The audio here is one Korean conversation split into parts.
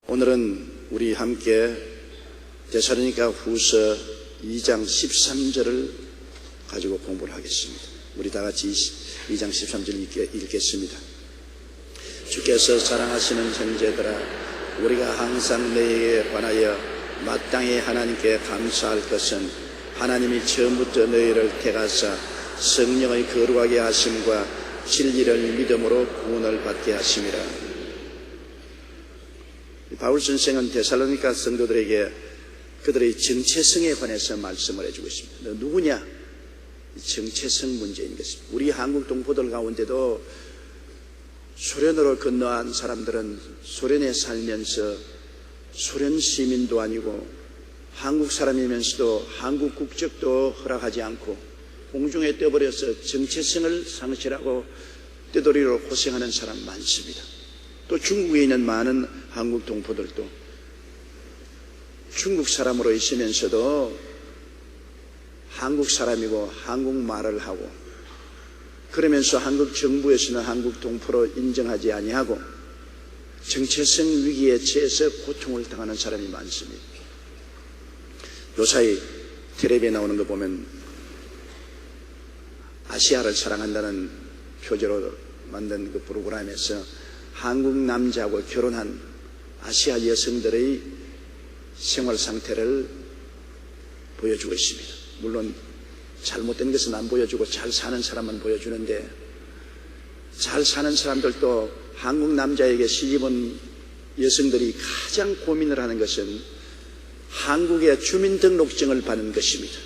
오늘은 우리 함께 데살로니가 후서 2장 13절을 가지고 공부를 하겠습니다. 우리 다 같이 2장 13절 읽겠습니다. 주께서 사랑하시는 형제들아, 우리가 항상 너희에게 관하여 마땅히 하나님께 감사할 것은 하나님이 처음부터 너희를 택하사 성령의 거룩하게 하심과 진리를 믿음으로 구원을 받게 하심이라. 바울 선생은 데살로니가 성도들에게 그들의 정체성에 관해서 말씀을 해주고 있습니다. 너 누구냐? 정체성 문제인 것입니다. 우리 한국 동포들 가운데도 소련으로 건너온 사람들은 소련에 살면서 소련 시민도 아니고 한국 사람이면서도 한국 국적도 허락하지 않고 공중에 떠버려서 정체성을 상실하고 떼돌이로 고생하는 사람 많습니다. 또 중국에 있는 많은 한국 동포들도 중국 사람으로 있으면서도 한국 사람이고 한국말을 하고 그러면서 한국 정부에서는 한국 동포로 인정하지 아니하고 정체성 위기에 처해서 고통을 당하는 사람이 많습니다. 요사이 텔레비에 나오는 거 보면 아시아를 사랑한다는 표제로 만든 그 프로그램에서 한국 남자하고 결혼한 아시아 여성들의 생활 상태를 보여주고 있습니다. 물론 잘못된 것은 안 보여주고 잘 사는 사람만 보여주는데, 잘 사는 사람들도 한국 남자에게 시집온 여성들이 가장 고민을 하는 것은 한국의 주민등록증을 받는 것입니다.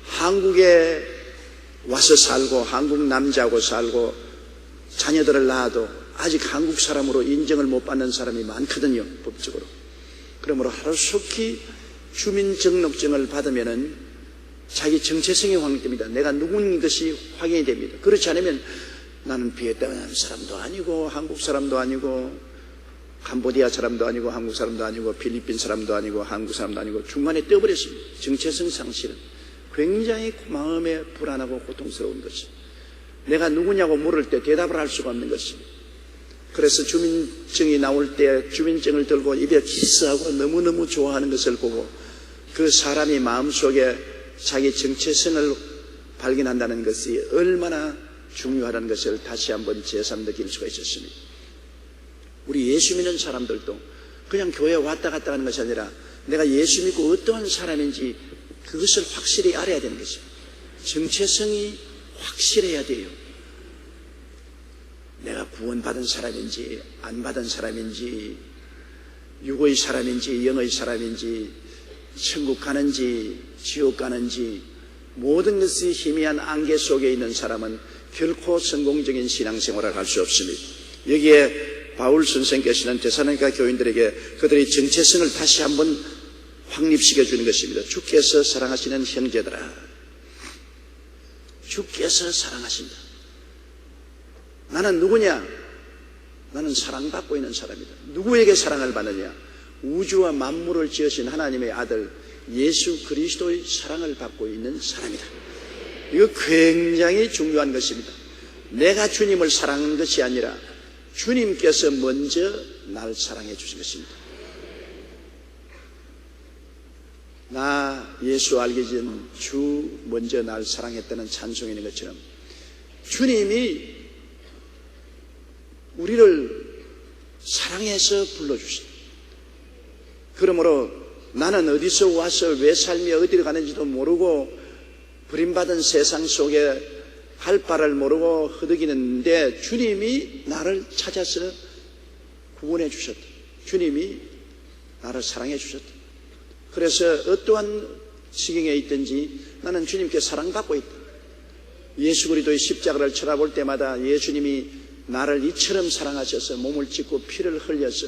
한국에 와서 살고 한국 남자하고 살고 자녀들을 낳아도 아직 한국 사람으로 인정을 못 받는 사람이 많거든요, 법적으로. 그러므로 하루속히 주민등록증을 받으면은 자기 정체성이 확인됩니다. 내가 누구인 것이 확인이 됩니다. 그렇지 않으면 나는 베트남 사람도 아니고 한국 사람도 아니고 캄보디아 사람도 아니고 한국 사람도 아니고 필리핀 사람도 아니고 한국 사람도 아니고 중간에 떠버렸습니다. 정체성 상실은 굉장히 마음에 불안하고 고통스러운 것입니다. 내가 누구냐고 물을 때 대답을 할 수가 없는 것입니다. 그래서 주민증이 나올 때 주민증을 들고 입에 키스하고 너무너무 좋아하는 것을 보고 그 사람이 마음속에 자기 정체성을 발견한다는 것이 얼마나 중요하다는 것을 다시 한번 재산 느낄 수가 있었습니다. 우리 예수 믿는 사람들도 그냥 교회에 왔다 갔다 하는 것이 아니라 내가 예수 믿고 어떠한 사람인지 그것을 확실히 알아야 되는 것입니다. 정체성이 확실해야 돼요. 내가 구원받은 사람인지 안 받은 사람인지 육의 사람인지 영의 사람인지 천국 가는지 지옥 가는지 모든 것이 희미한 안개 속에 있는 사람은 결코 성공적인 신앙생활을 할 수 없습니다. 여기에 바울 선생께서는 데살로니가 교인들에게 그들의 정체성을 다시 한번 확립시켜 주는 것입니다. 주께서 사랑하시는 형제들아, 주께서 사랑하신다. 나는 누구냐? 나는 사랑받고 있는 사람이다. 누구에게 사랑을 받느냐? 우주와 만물을 지으신 하나님의 아들 예수 그리스도의 사랑을 받고 있는 사람이다. 이거 굉장히 중요한 것입니다. 내가 주님을 사랑하는 것이 아니라 주님께서 먼저 날 사랑해 주신 것입니다. 나 예수 알기 전 주 먼저 날 사랑했다는 찬송이 있는 것처럼 주님이 우리를 사랑해서 불러주신다. 그러므로 나는 어디서 와서 왜 살며 어디로 가는지도 모르고 버림받은 세상 속에 갈 바를 모르고 허덕이는데 주님이 나를 찾아서 구원해 주셨다. 주님이 나를 사랑해 주셨다. 그래서 어떠한 시경에 있든지 나는 주님께 사랑받고 있다. 예수 그리스도의 십자가를 쳐다볼 때마다 예수님이 나를 이처럼 사랑하셔서 몸을 찢고 피를 흘려서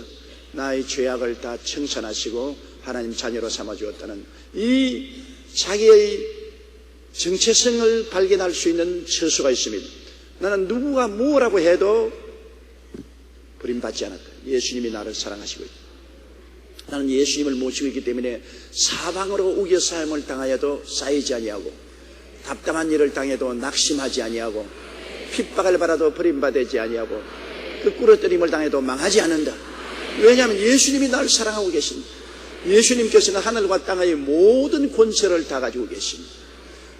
나의 죄악을 다 청산하시고 하나님 자녀로 삼아주었다는 이 자기의 정체성을 발견할 수 있는 처소가 있습니다. 나는 누구가 뭐라고 해도 버림받지 않았다. 예수님이 나를 사랑하시고 있다. 나는 예수님을 모시고 있기 때문에 사방으로 우겨싸임을 당하여도 쌓이지 아니하고 답답한 일을 당해도 낙심하지 아니하고 핍박을 받아도 버림받지 아니하고 그 꾸러뜨림을 당해도 망하지 않는다. 왜냐하면 예수님이 나를 사랑하고 계십니다. 예수님께서는 하늘과 땅의 모든 권세를 다 가지고 계십니다.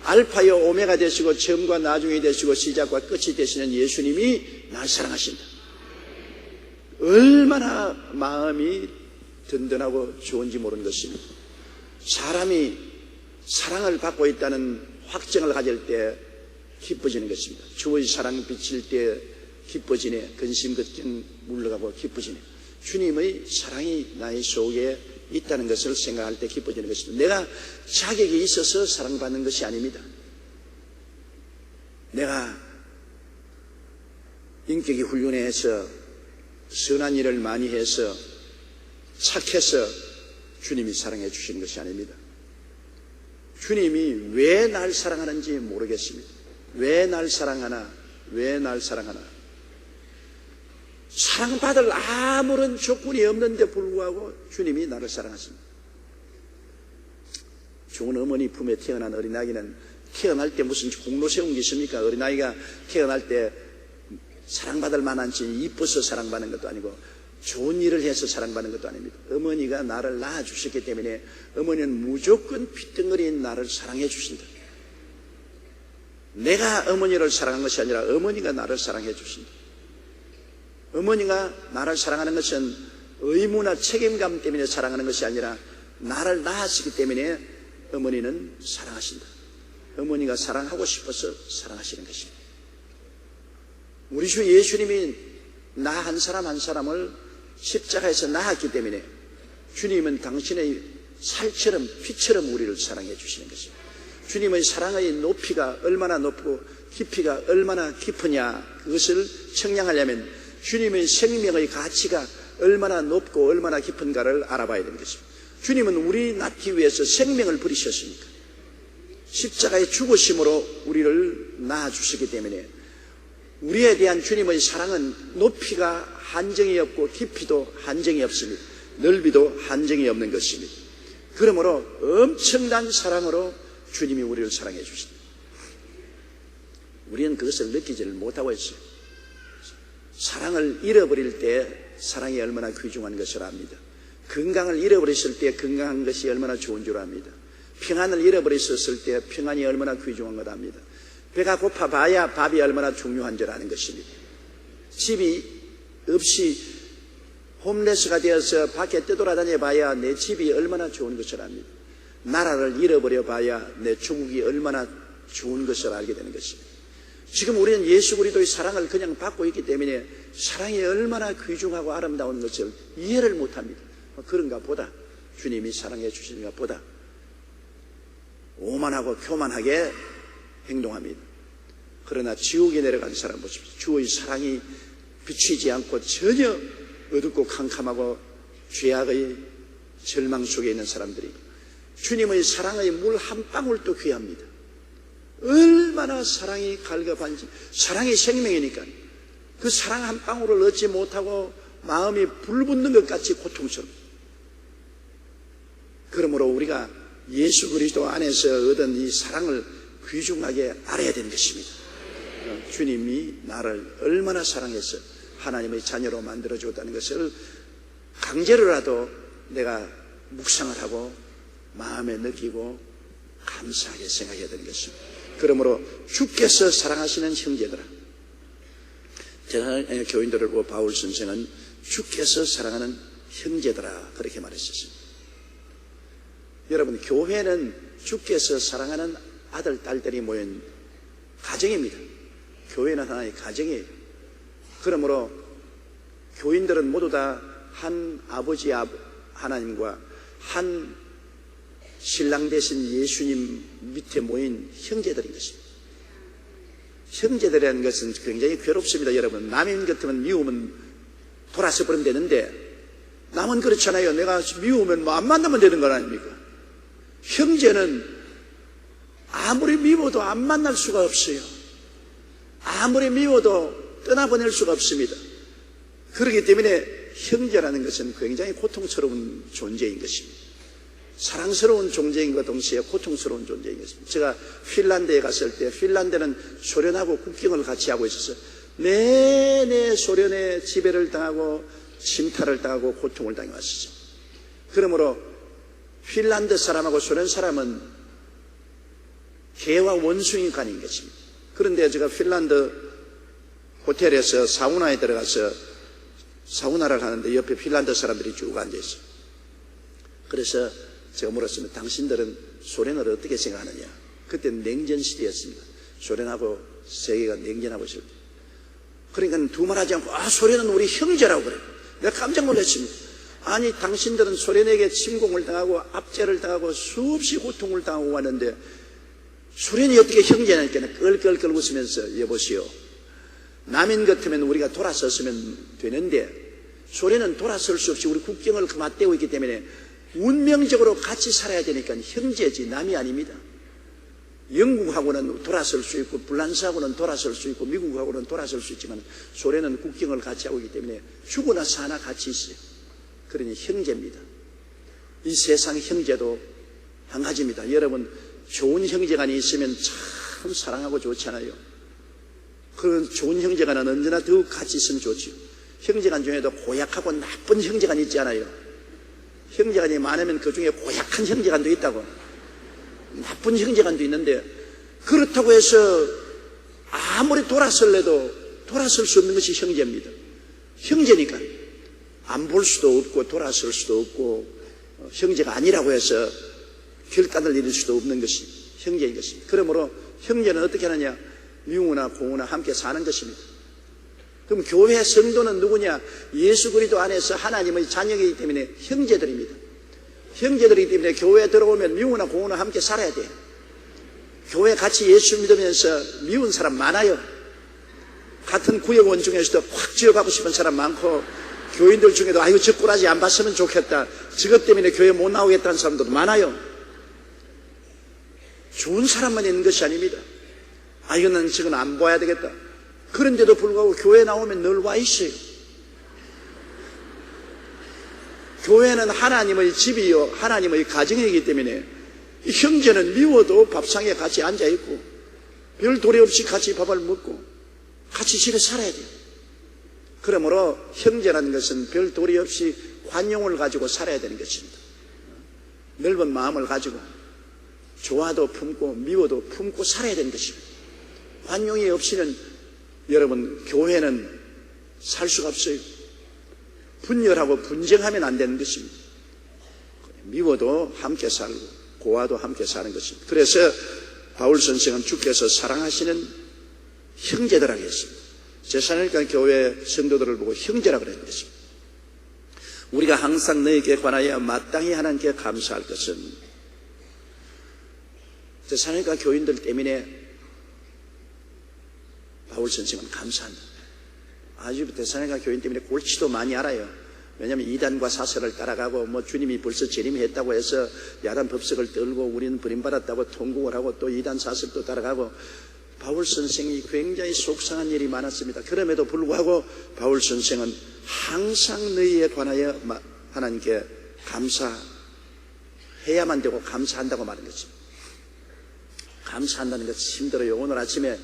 알파여 오메가 되시고 처음과 나중이 되시고 시작과 끝이 되시는 예수님이 나를 사랑하신다. 얼마나 마음이 든든하고 좋은지 모르는 것입니다. 사람이 사랑을 받고 있다는 확정을 가질 때 기뻐지는 것입니다. 주의 사랑 비칠 때 기뻐지네. 근심 걱정 물러가고 기뻐지네. 주님의 사랑이 나의 속에 있다는 것을 생각할 때 기뻐지는 것입니다. 내가 자격이 있어서 사랑받는 것이 아닙니다. 내가 인격이 훌륭해서 선한 일을 많이 해서 착해서 주님이 사랑해 주시는 것이 아닙니다. 주님이 왜 날 사랑하는지 모르겠습니다. 왜 날 사랑하나? 왜 날 사랑하나? 사랑받을 아무런 조건이 없는데 불구하고 주님이 나를 사랑하십니다. 좋은 어머니 품에 태어난 어린아이는 태어날 때 무슨 공로 세운 게 있습니까? 어린아이가 태어날 때 사랑받을 만한지 이뻐서 사랑받는 것도 아니고 좋은 일을 해서 사랑받는 것도 아닙니다. 어머니가 나를 낳아주셨기 때문에 어머니는 무조건 핏덩어리인 나를 사랑해 주신다. 내가 어머니를 사랑한 것이 아니라 어머니가 나를 사랑해 주신다. 어머니가 나를 사랑하는 것은 의무나 책임감 때문에 사랑하는 것이 아니라 나를 낳았기 때문에 어머니는 사랑하신다. 어머니가 사랑하고 싶어서 사랑하시는 것입니다. 우리 주 예수님이 나 한 사람 한 사람을 십자가에서 낳았기 때문에 주님은 당신의 살처럼 피처럼 우리를 사랑해 주시는 것입니다. 주님의 사랑의 높이가 얼마나 높고 깊이가 얼마나 깊으냐, 그것을 청량하려면 주님의 생명의 가치가 얼마나 높고 얼마나 깊은가를 알아봐야 되는 것입니다. 주님은 우리 낳기 위해서 생명을 버리셨으니까, 십자가의 죽으심으로 우리를 낳아주시기 때문에 우리에 대한 주님의 사랑은 높이가 한정이 없고 깊이도 한정이 없습니다. 넓이도 한정이 없는 것입니다. 그러므로 엄청난 사랑으로 주님이 우리를 사랑해 주십니다. 우리는 그것을 느끼지를 못하고 있어요. 사랑을 잃어버릴 때 사랑이 얼마나 귀중한 것을 압니다. 건강을 잃어버렸을 때 건강한 것이 얼마나 좋은 줄 압니다. 평안을 잃어버렸을 때 평안이 얼마나 귀중한 것 압니다. 배가 고파봐야 밥이 얼마나 중요한 줄 아는 것입니다. 집이 없이 홈레스가 되어서 밖에 떠돌아다녀 봐야 내 집이 얼마나 좋은 것을 압니다. 나라를 잃어버려 봐야 내 조국이 얼마나 좋은 것을 알게 되는 것입니다. 지금 우리는 예수 그리스도의 사랑을 그냥 받고 있기 때문에 사랑이 얼마나 귀중하고 아름다운 것을 이해를 못합니다. 그런가 보다 주님이 사랑해 주시는가 보다 오만하고 교만하게 행동합니다. 그러나 지옥에 내려간 사람 보십시오. 주의 사랑이 비치지 않고 전혀 어둡고 캄캄하고 죄악의 절망 속에 있는 사람들이 주님의 사랑의 물 한 방울도 귀합니다. 얼마나 사랑이 갈급한지. 사랑이 생명이니까 그 사랑 한 방울을 얻지 못하고 마음이 불붙는 것 같이 고통스럽습니다. 그러므로 우리가 예수 그리스도 안에서 얻은 이 사랑을 귀중하게 알아야 되는 것입니다. 주님이 나를 얼마나 사랑해서 하나님의 자녀로 만들어주었다는 것을 강제로라도 내가 묵상을 하고 마음에 느끼고 감사하게 생각해야 되는 것입니다. 그러므로 주께서 사랑하시는 형제들아, 제가 교인들을 보고 바울 선생은 주께서 사랑하는 형제들아 그렇게 말했었습니다. 여러분, 교회는 주께서 사랑하는 아들, 딸들이 모인 가정입니다. 교회는 하나의 가정이에요. 그러므로 교인들은 모두 다 한 아버지 하나님과 한 신랑 되신 예수님 밑에 모인 형제들인 것입니다. 형제들이라는 것은 굉장히 괴롭습니다. 여러분, 남인 같으면 미우면 돌아서 버리면 되는데 남은 그렇잖아요. 내가 미우면 뭐 안 만나면 되는 거 아닙니까? 형제는 아무리 미워도 안 만날 수가 없어요. 아무리 미워도 떠나보낼 수가 없습니다. 그렇기 때문에 형제라는 것은 굉장히 고통스러운 존재인 것입니다. 사랑스러운 존재인과 동시에 고통스러운 존재인 것입니다. 제가 핀란드에 갔을 때 핀란드는 소련하고 국경을 같이 하고 있어서 내내 소련에 지배를 당하고 침탈을 당하고 고통을 당해왔었죠. 그러므로 핀란드 사람하고 소련 사람은 개와 원수인 관인 것입니다. 그런데 제가 핀란드 호텔에서 사우나에 들어가서 사우나를 하는데 옆에 핀란드 사람들이 쭉 앉아있어요. 그래서 제가 물었습니다. 당신들은 소련을 어떻게 생각하느냐? 그때는 냉전 시대였습니다. 소련하고 세계가 냉전하고 있을 때. 그러니까 두말하지 않고 소련은 우리 형제라고 그래요. 내가 깜짝 놀랐습니다. 아니 당신들은 소련에게 침공을 당하고 압제를 당하고 수없이 고통을 당하고 왔는데 소련이 어떻게 형제냐니까 끌끌끌 웃으면서 여보시오. 남인 같으면 우리가 돌아섰으면 되는데 소련은 돌아설 수 없이 우리 국경을 맞대고 있기 때문에 운명적으로 같이 살아야 되니까 형제지 남이 아닙니다. 영국하고는 돌아설 수 있고 불란스하고는 돌아설 수 있고 미국하고는 돌아설 수 있지만 소련은 국경을 같이 하고 있기 때문에 죽으나 사나 같이 있어요. 그러니 형제입니다. 이 세상 형제도 한 가지입니다. 여러분 좋은 형제간이 있으면 참 사랑하고 좋잖아요. 그런 좋은 형제간은 언제나 더욱 같이 있으면 좋죠. 형제간 중에도 고약하고 나쁜 형제간이 있지 않아요. 형제간이 많으면 그 중에 고약한 형제간도 있다고. 나쁜 형제간도 있는데 그렇다고 해서 아무리 돌아설래도 돌아설 수 없는 것이 형제입니다. 형제니까 안 볼 수도 없고 돌아설 수도 없고 형제가 아니라고 해서 결단을 내릴 수도 없는 것이 형제인 것입니다. 그러므로 형제는 어떻게 하느냐? 미우나 공우나 함께 사는 것입니다. 그럼 교회 성도는 누구냐? 예수 그리스도 안에서 하나님의 자녀이기 때문에 형제들입니다. 형제들이기 때문에 교회에 들어오면 미우나 공우나 함께 살아야 돼요. 교회 같이 예수 믿으면서 미운 사람 많아요. 같은 구역원 중에서도 확 지어가고 싶은 사람 많고 교인들 중에도 아이고 저 꼬라지 안 봤으면 좋겠다. 저것 때문에 교회 못 나오겠다는 사람들도 많아요. 좋은 사람만 있는 것이 아닙니다. 이거는 지금 안 봐야 되겠다. 그런데도 불구하고 교회 나오면 늘 와 있어요. 교회는 하나님의 집이요 하나님의 가정이기 때문에 형제는 미워도 밥상에 같이 앉아있고 별 도리 없이 같이 밥을 먹고 같이 집에 살아야 돼요. 그러므로 형제라는 것은 별 도리 없이 관용을 가지고 살아야 되는 것입니다. 넓은 마음을 가지고 좋아도 품고 미워도 품고 살아야 되는 것입니다. 관용이 없이는 여러분 교회는 살 수가 없어요. 분열하고 분쟁하면 안 되는 것입니다. 미워도 함께 살고 고와도 함께 사는 것입니다. 그래서 바울 선생은 주께서 사랑하시는 형제들하고 했습니다. 제사니까 교회 성도들을 보고 형제라고 그랬습니다. 우리가 항상 너에게 관하여 마땅히 하나님께 감사할 것은 제사니까 교인들 때문에 바울 선생은 감사합니다. 아주 데살로니가 교인 때문에 골치도 많이 알아요. 왜냐하면 이단과 사설을 따라가고 주님이 벌써 재림했다고 해서 야단 법석을 떨고 우리는 버림받았다고 통곡을 하고 또 이단 사설도 따라가고 바울 선생이 굉장히 속상한 일이 많았습니다. 그럼에도 불구하고 바울 선생은 항상 너희에 관하여 하나님께 감사해야만 되고 감사한다고 말한 거죠. 감사한다는 것이 힘들어요. 오늘 아침에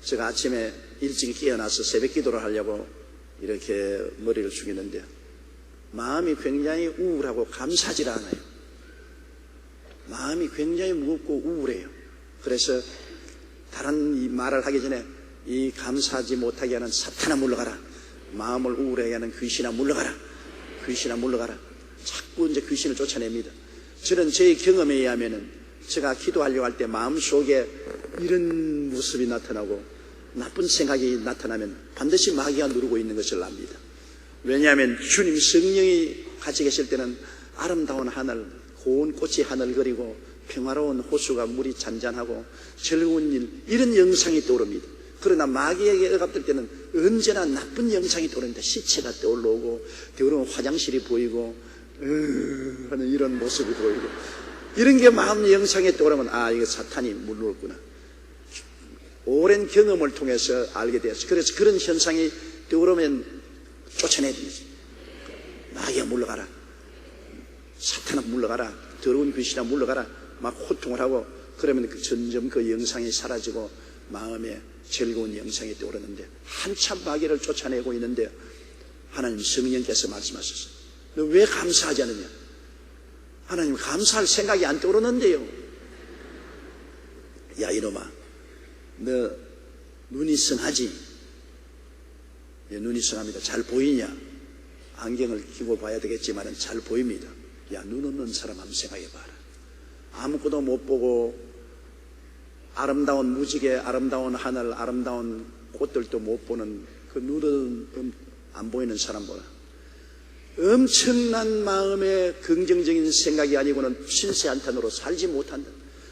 제가 아침에 일찍 깨어나서 새벽 기도를 하려고 이렇게 머리를 숙이는데 마음이 굉장히 우울하고 감사하지 않아요. 마음이 굉장히 무겁고 우울해요. 그래서 다른 말을 하기 전에 이 감사하지 못하게 하는 사탄아 물러가라. 마음을 우울하게 하는 귀신아 물러가라. 귀신아 물러가라. 자꾸 이제 귀신을 쫓아냅니다. 저는 제 경험에 의하면은 제가 기도하려고 할 때 마음속에 이런 모습이 나타나고 나쁜 생각이 나타나면 반드시 마귀가 누르고 있는 것을 압니다. 왜냐하면 주님 성령이 같이 계실 때는 아름다운 하늘, 고운 꽃이 하늘거리고 평화로운 호수가 물이 잔잔하고 즐거운 일, 이런 영상이 떠오릅니다. 그러나 마귀에게 억압될 때는 언제나 나쁜 영상이 떠오릅니다. 시체가 떠올라오고 더러운 화장실이 보이고 하는 이런 모습이 보이고 이런 게 마음 영상에 떠오르면 이거 사탄이 물러왔구나. 오랜 경험을 통해서 알게 되었어요. 그래서 그런 현상이 떠오르면 쫓아내야 됩니다. 마귀야 물러가라. 사탄아 물러가라. 더러운 귀신아 물러가라. 막 호통을 하고 그러면 점점 그 영상이 사라지고 마음에 즐거운 영상이 떠오르는데 한참 마귀를 쫓아내고 있는데 하나님 성령께서 말씀하셨어요. 너 왜 감사하지 않느냐? 하나님 감사할 생각이 안 떠오르는데요. 야 이놈아, 너 눈이 선하지? 예, 눈이 선합니다. 잘 보이냐? 안경을 끼고 봐야 되겠지만 잘 보입니다. 야, 눈 없는 사람 한번 생각해봐라. 아무것도 못 보고 아름다운 무지개, 아름다운 하늘, 아름다운 꽃들도 못 보는 그 눈은 안 보이는 사람 보라. 엄청난 마음의 긍정적인 생각이 아니고는 신세한탄으로 살지 못한다.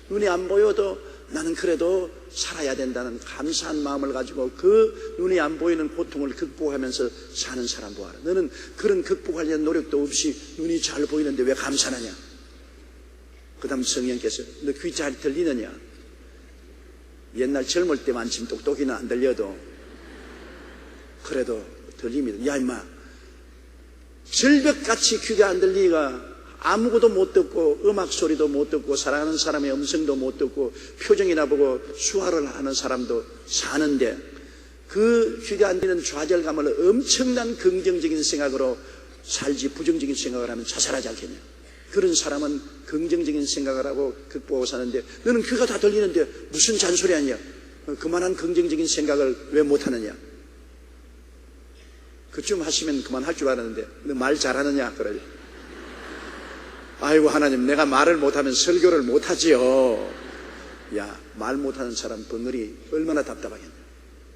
눈이 안 보여도 나는 그래도 살아야 된다는 감사한 마음을 가지고 그 눈이 안 보이는 고통을 극복하면서 사는 사람 보아라. 너는 그런 극복하려는 노력도 없이 눈이 잘 보이는데 왜 감사하냐? 그 다음 성령께서 너 귀 잘 들리느냐? 옛날 젊을 때만 지금 똑똑이는 안 들려도 그래도 들립니다. 야 임마, 절벽같이 귀가 안 들리가 아무것도 못 듣고 음악 소리도 못 듣고 사랑하는 사람의 음성도 못 듣고 표정이나 보고 수화를 하는 사람도 사는데 그 귀가 안 들리는 좌절감을 엄청난 긍정적인 생각으로 살지 부정적인 생각을 하면 자살하지 않겠냐? 그런 사람은 긍정적인 생각을 하고 극복하고 사는데 너는 귀가 다 들리는데 무슨 잔소리 하냐? 그만한 긍정적인 생각을 왜 못하느냐? 그쯤 하시면 그만할 줄 알았는데 너 말 잘하느냐? 그래요. 아이고 하나님, 내가 말을 못하면 설교를 못하지요. 야, 말 못하는 사람 벙어리 얼마나 답답하겠냐.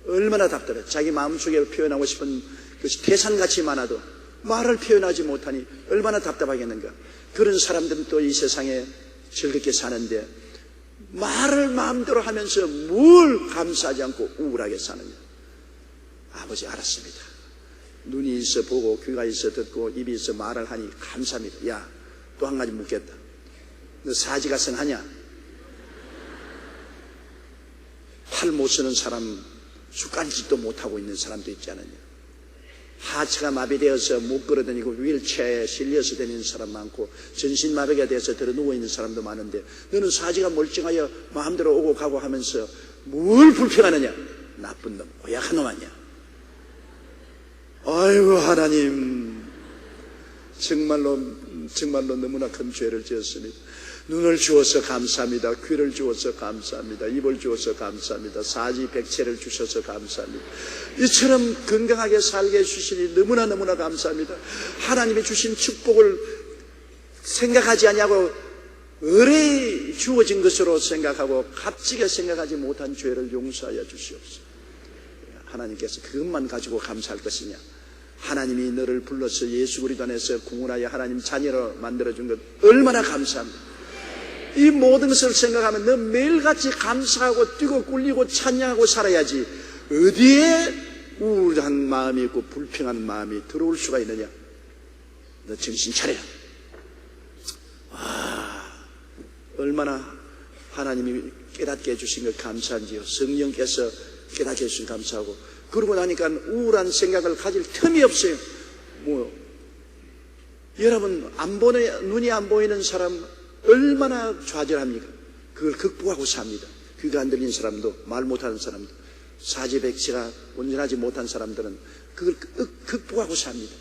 얼마나 답답해. 자기 마음속에 표현하고 싶은 것이 태산같이 많아도 말을 표현하지 못하니 얼마나 답답하겠는가. 그런 사람들은 또 이 세상에 즐겁게 사는데 말을 마음대로 하면서 뭘 감사하지 않고 우울하게 사느냐. 아버지 알았습니다. 눈이 있어 보고 귀가 있어 듣고 입이 있어 말을 하니 감사합니다. 야, 또 한 가지 묻겠다. 너 사지가 선하냐? 팔 못 쓰는 사람, 숟갈짓도 못하고 있는 사람도 있지 않느냐? 하체가 마비되어서 못 걸어다니고 휠체어에 실려서 다니는 사람 많고 전신마비가 돼서 들어 누워있는 사람도 많은데 너는 사지가 멀쩡하여 마음대로 오고 가고 하면서 뭘 불평하느냐? 나쁜 놈, 고약한 놈 아니야? 아이고 하나님, 정말로 너무나 큰 죄를 지었습니다. 눈을 주어서 감사합니다. 귀를 주어서 감사합니다. 입을 주어서 감사합니다. 사지백체를 주셔서 감사합니다. 이처럼 건강하게 살게 해주시니 너무나 감사합니다. 하나님이 주신 축복을 생각하지 아니하고 의뢰 주어진 것으로 생각하고 값지게 생각하지 못한 죄를 용서하여 주시옵소서. 하나님께서 그것만 가지고 감사할 것이냐? 하나님이 너를 불러서 예수 그리스도 안에서 구원하여 하나님 자녀로 만들어준 것 얼마나 감사합니다. 이 모든 것을 생각하면 너 매일같이 감사하고 뛰고 꿀리고 찬양하고 살아야지 어디에 우울한 마음이 있고 불평한 마음이 들어올 수가 있느냐? 너 정신 차려. 얼마나 하나님이 깨닫게 해주신 것 감사한지요. 성령께서 깨닫게 해주신 감사하고 그러고 나니까 우울한 생각을 가질 틈이 없어요. 여러분 눈이 안 보이는 사람 얼마나 좌절합니까? 그걸 극복하고 삽니다. 귀가 안 들리는 사람도 말 못하는 사람도 사지백체가 온전하지 못한 사람들은 그걸 극복하고 삽니다.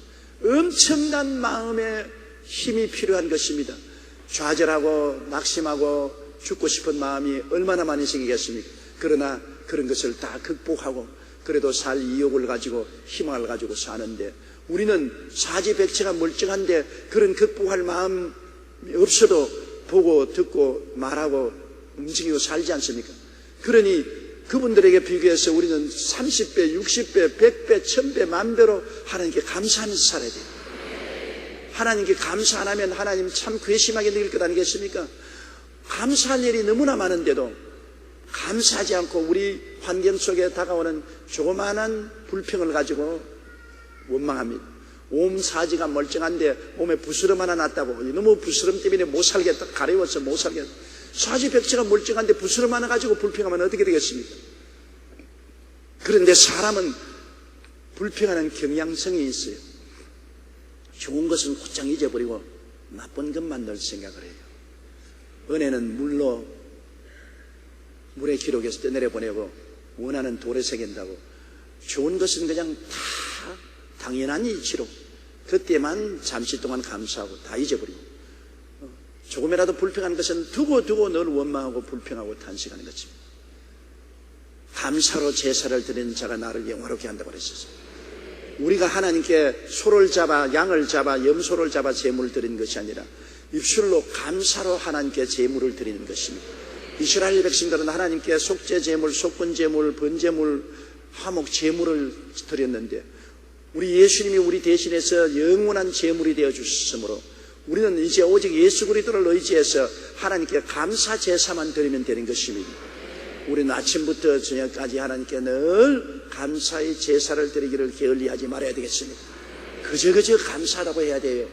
엄청난 마음의 힘이 필요한 것입니다. 좌절하고 낙심하고 죽고 싶은 마음이 얼마나 많이 생기겠습니까? 그러나 그런 것을 다 극복하고 그래도 살 이욕을 가지고 희망을 가지고 사는데 우리는 사지백체가 멀쩡한데 그런 극복할 마음이 없어도 보고 듣고 말하고 움직이고 살지 않습니까? 그러니 그분들에게 비교해서 우리는 30배, 60배, 100배, 1000배, 만배로 하나님께 감사하면서 살아야 돼요. 하나님께 감사 안 하면 하나님 참 괘씸하게 느낄 것 아니겠습니까? 감사할 일이 너무나 많은데도 감사하지 않고 우리 환경 속에 다가오는 조그마한 불평을 가지고 원망합니다. 몸 사지가 멀쩡한데 몸에 부스럼 하나 났다고 너무 부스럼 때문에 못 살겠다, 가려워서 못 살겠다. 사지백체가 멀쩡한데 부스럼 하나 가지고 불평하면 어떻게 되겠습니까? 그런데 사람은 불평하는 경향성이 있어요. 좋은 것은 곧장 잊어버리고 나쁜 것만 늘 생각을 해요. 은혜는 물의 기록에서 떠내려보내고 원하는 돌에 새긴다고 좋은 것은 그냥 다 당연한 이치로 그때만 잠시 동안 감사하고 다 잊어버리고 조금이라도 불평한 것은 두고 늘 원망하고 불평하고 탄식하는 것입니다. 감사로 제사를 드리는 자가 나를 영화롭게 한다고 그랬었어요. 우리가 하나님께 소를 잡아 양을 잡아 염소를 잡아 제물을 드리는 것이 아니라 입술로 감사로 하나님께 제물을 드리는 것입니다. 이스라엘 백성들은 하나님께 속죄 제물, 속건 제물, 번제물, 화목 제물을 드렸는데 우리 예수님이 우리 대신해서 영원한 제물이 되어 주셨으므로 우리는 이제 오직 예수 그리스도를 의지해서 하나님께 감사 제사만 드리면 되는 것입니다. 우리는 아침부터 저녁까지 하나님께 늘 감사의 제사를 드리기를 게을리하지 말아야 되겠습니다. 그저 감사하다고 해야 돼요.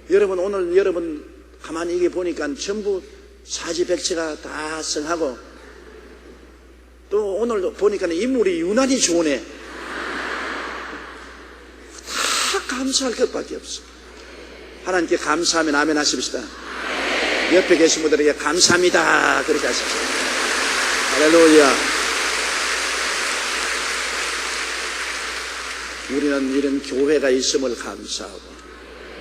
여러분 오늘 여러분 가만히 이게 보니까 전부 사지백체가 다 성하고 또 오늘 보니까 인물이 유난히 좋으네. 다 감사할 것밖에 없어. 하나님께 감사하면 아멘 하십시다. 옆에 계신 분들에게 감사합니다 그렇게 하십시오. 할렐루야. 우리는 이런 교회가 있음을 감사하고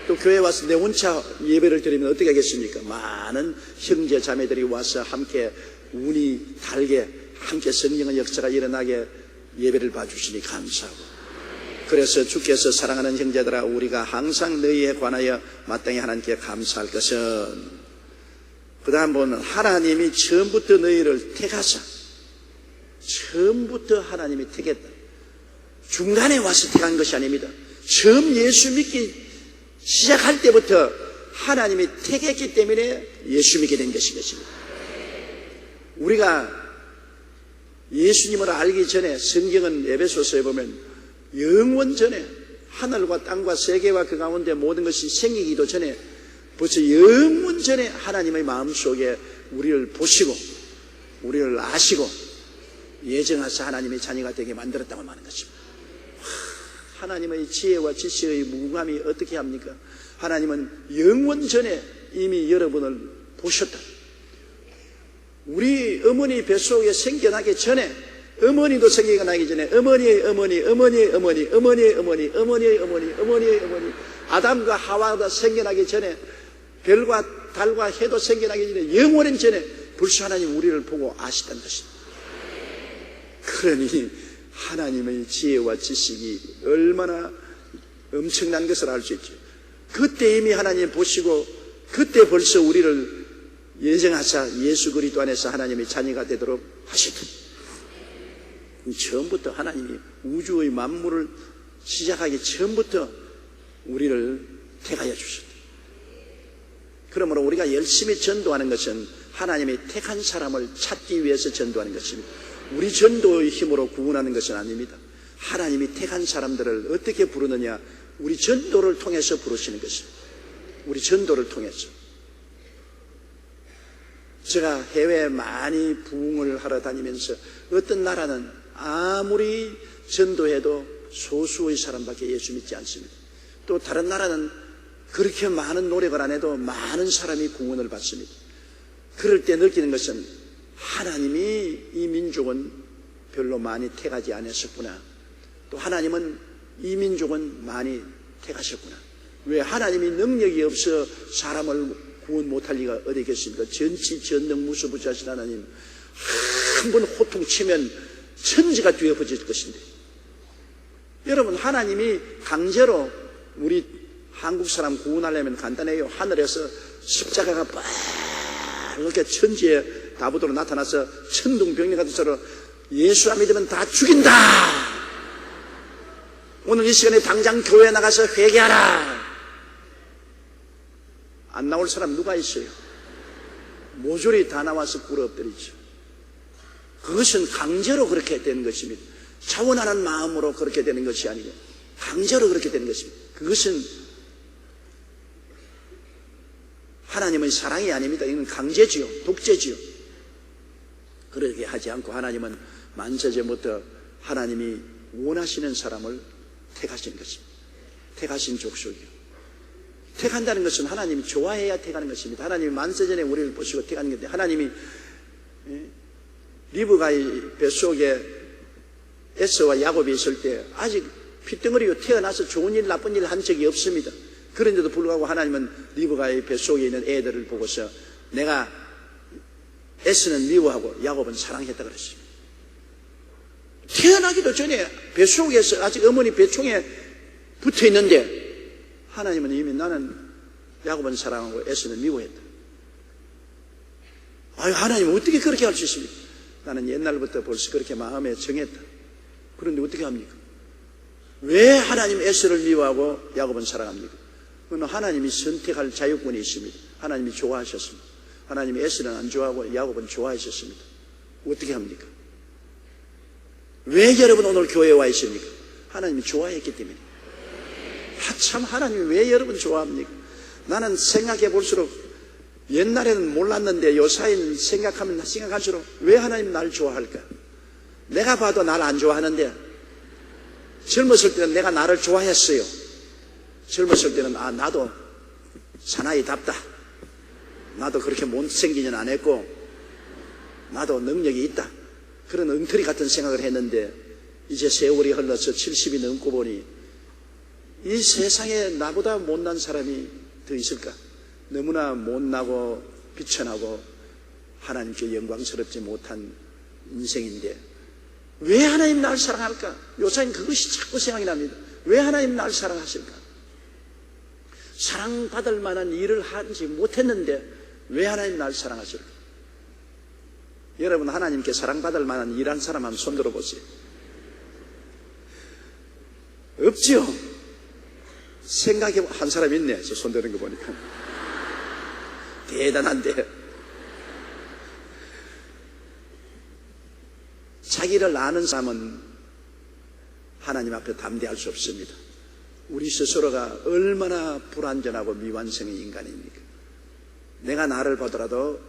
또 교회에 와서 내 혼자 예배를 드리면 어떻게 하겠습니까? 많은 형제 자매들이 와서 함께 운이 달게 함께 성령의 역사가 일어나게 예배를 봐주시니 감사하고 그래서 주께서 사랑하는 형제들아 우리가 항상 너희에 관하여 마땅히 하나님께 감사할 것은 그 다음 보면 하나님이 처음부터 너희를 택하사 처음부터 하나님이 택했다. 중간에 와서 택한 것이 아닙니다. 처음 예수 믿기 시작할 때부터 하나님이 택했기 때문에 예수 믿게 된 것입니다. 우리가 예수님을 알기 전에 성경은 에베소서에 보면 영원 전에 하늘과 땅과 세계와 그 가운데 모든 것이 생기기도 전에 벌써 영원 전에 하나님의 마음속에 우리를 보시고 우리를 아시고 예정하사 하나님의 자녀가 되게 만들었다고 하는 것입니다. 하나님의 지혜와 지식의 무궁함이 어떻게 합니까? 하나님은 영원 전에 이미 여러분을 보셨다. 우리 어머니 뱃속에 생겨나기 전에 어머니도 생겨나기 전에 어머니의 어머니 아담과 하와가 생겨나기 전에 별과 달과 해도 생겨나기 전에 영원한 전에 벌써 하나님 우리를 보고 아시다는 것입니다. 그러니 하나님의 지혜와 지식이 얼마나 엄청난 것을 알 수 있죠. 그때 이미 하나님 보시고 그때 벌써 우리를 예정하사 예수 그리스도 안에서 하나님의 자녀가 되도록 하시다. 처음부터 하나님이 우주의 만물을 시작하기 처음부터 우리를 택하여 주셨다. 그러므로 우리가 열심히 전도하는 것은 하나님이 택한 사람을 찾기 위해서 전도하는 것입니다. 우리 전도의 힘으로 구원하는 것은 아닙니다. 하나님이 택한 사람들을 어떻게 부르느냐? 우리 전도를 통해서 부르시는 것입니다. 우리 전도를 통해서. 제가 해외에 많이 부흥을 하러 다니면서 어떤 나라는 아무리 전도해도 소수의 사람밖에 예수 믿지 않습니다. 또 다른 나라는 그렇게 많은 노력을 안 해도 많은 사람이 구원을 받습니다. 그럴 때 느끼는 것은 하나님이 이 민족은 별로 많이 택하지 않았었구나. 또 하나님은 이 민족은 많이 택하셨구나. 왜 하나님이 능력이 없어 사람을 구원 못할 리가 어디 있겠습니까? 전지전능무소부지하신 하나님 한 번 호통치면 천지가 뒤엎어질 것인데 여러분 하나님이 강제로 우리 한국 사람 구원하려면 간단해요. 하늘에서 십자가가 이렇게 천지에 다부도로 나타나서 천둥병리 같은 소리로 예수 안 믿으면 다 죽인다. 오늘 이 시간에 당장 교회에 나가서 회개하라. 안 나올 사람 누가 있어요? 모조리 다 나와서 꿇어 엎드리죠. 그것은 강제로 그렇게 되는 것입니다. 자원하는 마음으로 그렇게 되는 것이 아니고 강제로 그렇게 되는 것입니다. 그것은 하나님의 사랑이 아닙니다. 이건 강제지요. 독재지요. 그렇게 하지 않고 하나님은 만세전부터 하나님이 원하시는 사람을 택하신 것입니다. 택하신 족속이요. 택한다는 것은 하나님이 좋아해야 택하는 것입니다. 하나님이 만세전에 우리를 보시고 택하는 건데 하나님이 리브가의 뱃속에 에서와 야곱이 있을 때 아직 핏덩어리로 태어나서 좋은 일 나쁜 일 한 적이 없습니다. 그런데도 불구하고 하나님은 리브가의 뱃속에 있는 애들을 보고서 내가 에스는 미워하고 야곱은 사랑했다 그랬습니다. 태어나기도 전에 뱃속에서 아직 어머니 배총에 붙어 있는데 하나님은 이미 나는 야곱은 사랑하고 에스는 미워했다. 아유, 하나님 어떻게 그렇게 할 수 있습니까? 나는 옛날부터 벌써 그렇게 마음에 정했다. 그런데 어떻게 합니까? 왜 하나님 에스를 미워하고 야곱은 사랑합니까? 그건 하나님이 선택할 자유권이 있습니다. 하나님이 좋아하셨습니다. 하나님이 에스는 안 좋아하고 야곱은 좋아하셨습니다. 어떻게 합니까? 왜 여러분 오늘 교회에 와 있습니까? 하나님이 좋아했기 때문에. 참 하나님이 왜 여러분 좋아합니까? 나는 생각해 볼수록 옛날에는 몰랐는데 요사이는 생각하면 생각할수록 왜 하나님 나를 좋아할까? 내가 봐도 나를 안 좋아하는데 젊었을 때는 내가 나를 좋아했어요. 젊었을 때는 나도 사나이답다. 나도 그렇게 못생기진 안 했고 나도 능력이 있다. 그런 엉터리 같은 생각을 했는데 이제 세월이 흘러서 70이 넘고 보니 이 세상에 나보다 못난 사람이 더 있을까? 너무나 못나고 비천하고 하나님께 영광스럽지 못한 인생인데 왜 하나님 나를 사랑할까? 요새는 그것이 자꾸 생각이 납니다. 왜 하나님 나를 사랑하실까? 사랑받을 만한 일을 하지 못했는데 왜 하나님 나를 사랑하실까? 여러분 하나님께 사랑받을 만한 일한 사람 한번 손 들어보세요. 없지요? 생각해 한 사람 있네. 저 손 드는 거 보니까 대단한데 자기를 아는 사람은 하나님 앞에 담대할 수 없습니다. 우리 스스로가 얼마나 불완전하고 미완성의 인간입니까? 내가 나를 보더라도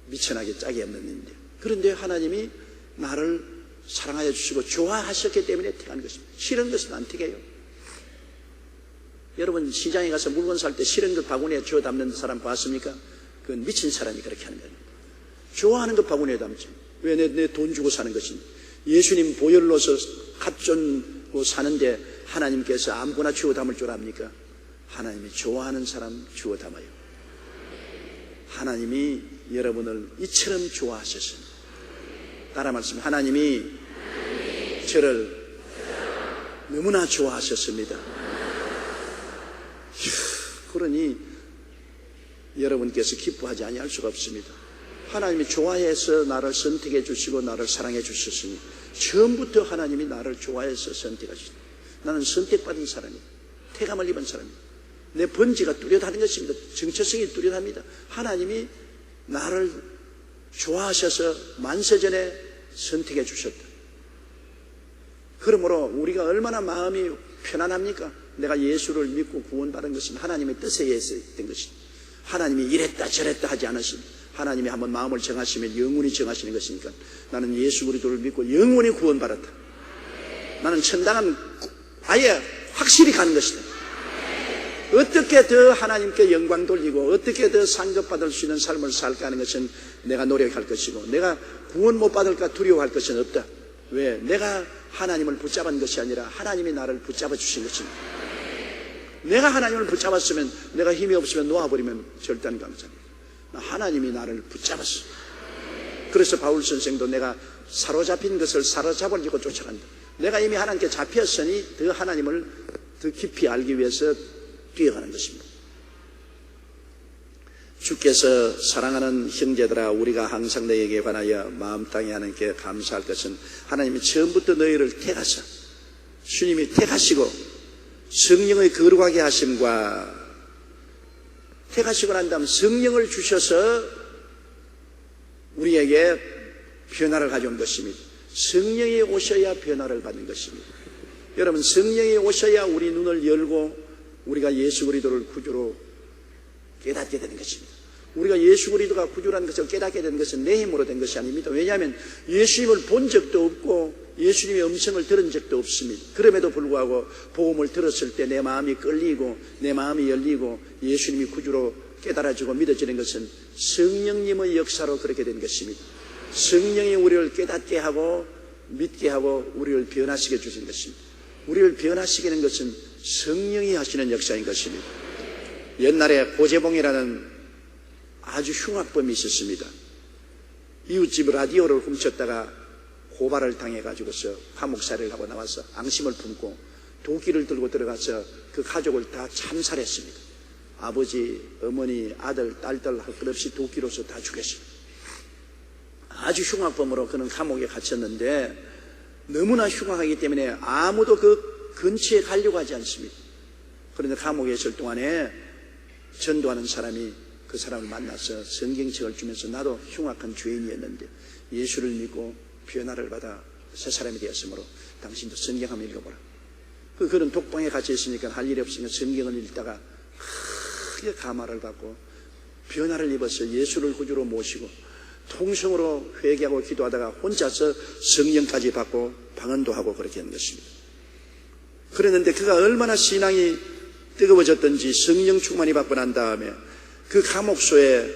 미천하게 짝이 없는 일인데 그런데 하나님이 나를 사랑하여 주시고 좋아하셨기 때문에 택한 것입니다. 싫은 것은 안 택해요. 여러분 시장에 가서 물건 살 때 싫은 것 바구니에 주워 담는 사람 봤습니까? 그건 미친 사람이 그렇게 하는 거예요. 좋아하는 것 바구니에 담지. 왜 내 돈 주고 사는 것인지. 예수님 보혈로서 값주고 사는데 하나님께서 아무거나 주워 담을 줄 압니까? 하나님이 좋아하는 사람 주워 담아요. 하나님이 여러분을 이처럼 좋아하셨습니다. 따라 말씀해. 하나님이 저를 너무나 좋아하셨습니다. 그러니 여러분께서 기뻐하지 아니할 수가 없습니다. 하나님이 좋아해서 나를 선택해 주시고 나를 사랑해 주셨으니 처음부터 하나님이 나를 좋아해서 선택하시니 나는 선택받은 사람이다. 태감을 입은 사람이다. 내 번지가 뚜렷한 것입니다. 정체성이 뚜렷합니다. 하나님이 나를 좋아하셔서 만세전에 선택해 주셨다. 그러므로 우리가 얼마나 마음이 편안합니까? 내가 예수를 믿고 구원받은 것은 하나님의 뜻에 의해서 된 것입니다. 하나님이 이랬다 저랬다 하지 않으십니다. 하나님이 한번 마음을 정하시면 영원히 정하시는 것이니까 나는 예수 그리스도를 믿고 영원히 구원받았다. 나는 천당은 아예 확실히 가는 것이다. 어떻게 더 하나님께 영광 돌리고 어떻게 더 상급받을 수 있는 삶을 살까 하는 것은 내가 노력할 것이고 내가 구원 못 받을까 두려워할 것은 없다. 왜? 내가 하나님을 붙잡은 것이 아니라 하나님이 나를 붙잡아 주신 것입니다. 내가 하나님을 붙잡았으면 내가 힘이 없으면 놓아버리면 절대안 감사합니다. 하나님이 나를 붙잡았어. 그래서 바울 선생도 내가 사로잡힌 것을 사로잡으려고 쫓아간다. 내가 이미 하나님께 잡혔으니 더 하나님을 더 깊이 알기 위해서 뛰어가는 것입니다. 주께서 사랑하는 형제들아 우리가 항상 너희에게 관하여 마음 땅에 하나님께 감사할 것은 하나님이 처음부터 너희를 택하사 주님이 택하시고 성령의 거룩하게 하심과 택하시고 난 다음 성령을 주셔서 우리에게 변화를 가져온 것입니다. 성령이 오셔야 변화를 받는 것입니다. 여러분 성령이 오셔야 우리 눈을 열고 우리가 예수 그리스도를 구주로 깨닫게 되는 것입니다. 우리가 예수 그리스도가 구주라는 것을 깨닫게 된 것은 내 힘으로 된 것이 아닙니다. 왜냐하면 예수님을 본 적도 없고 예수님의 음성을 들은 적도 없습니다. 그럼에도 불구하고 복음을 들었을 때 내 마음이 끌리고 내 마음이 열리고 예수님이 구주로 깨달아지고 믿어지는 것은 성령님의 역사로 그렇게 된 것입니다. 성령이 우리를 깨닫게 하고 믿게 하고 우리를 변화시켜 주신 것입니다. 우리를 변화시키는 것은 성령이 하시는 역사인 것입니다. 옛날에 고재봉이라는 아주 흉악범이 있었습니다. 이웃집 라디오를 훔쳤다가 고발을 당해가지고서 감옥살이를 하고 나와서 앙심을 품고 도끼를 들고 들어가서 그 가족을 다 참살했습니다. 아버지, 어머니, 아들, 딸들 할 것 없이 도끼로서 다 죽였습니다. 아주 흉악범으로 그는 감옥에 갇혔는데 너무나 흉악하기 때문에 아무도 그 근처에 가려고 하지 않습니다. 그런데 감옥에 있을 동안에 전도하는 사람이 그 사람을 만나서 성경책을 주면서 나도 흉악한 죄인이었는데 예수를 믿고 변화를 받아 새 사람이 되었으므로 당신도 성경 한번 읽어보라. 그는 독방에 갇혀 있으니까 할 일이 없으니까 성경을 읽다가 크게 감화를 받고 변화를 입어서 예수를 구주로 모시고 통성으로 회개하고 기도하다가 혼자서 성령까지 받고 방언도 하고 그렇게 하는 것입니다. 그랬는데 그가 얼마나 신앙이 뜨거워졌던지 성령 충만이 받고 난 다음에 그 감옥소에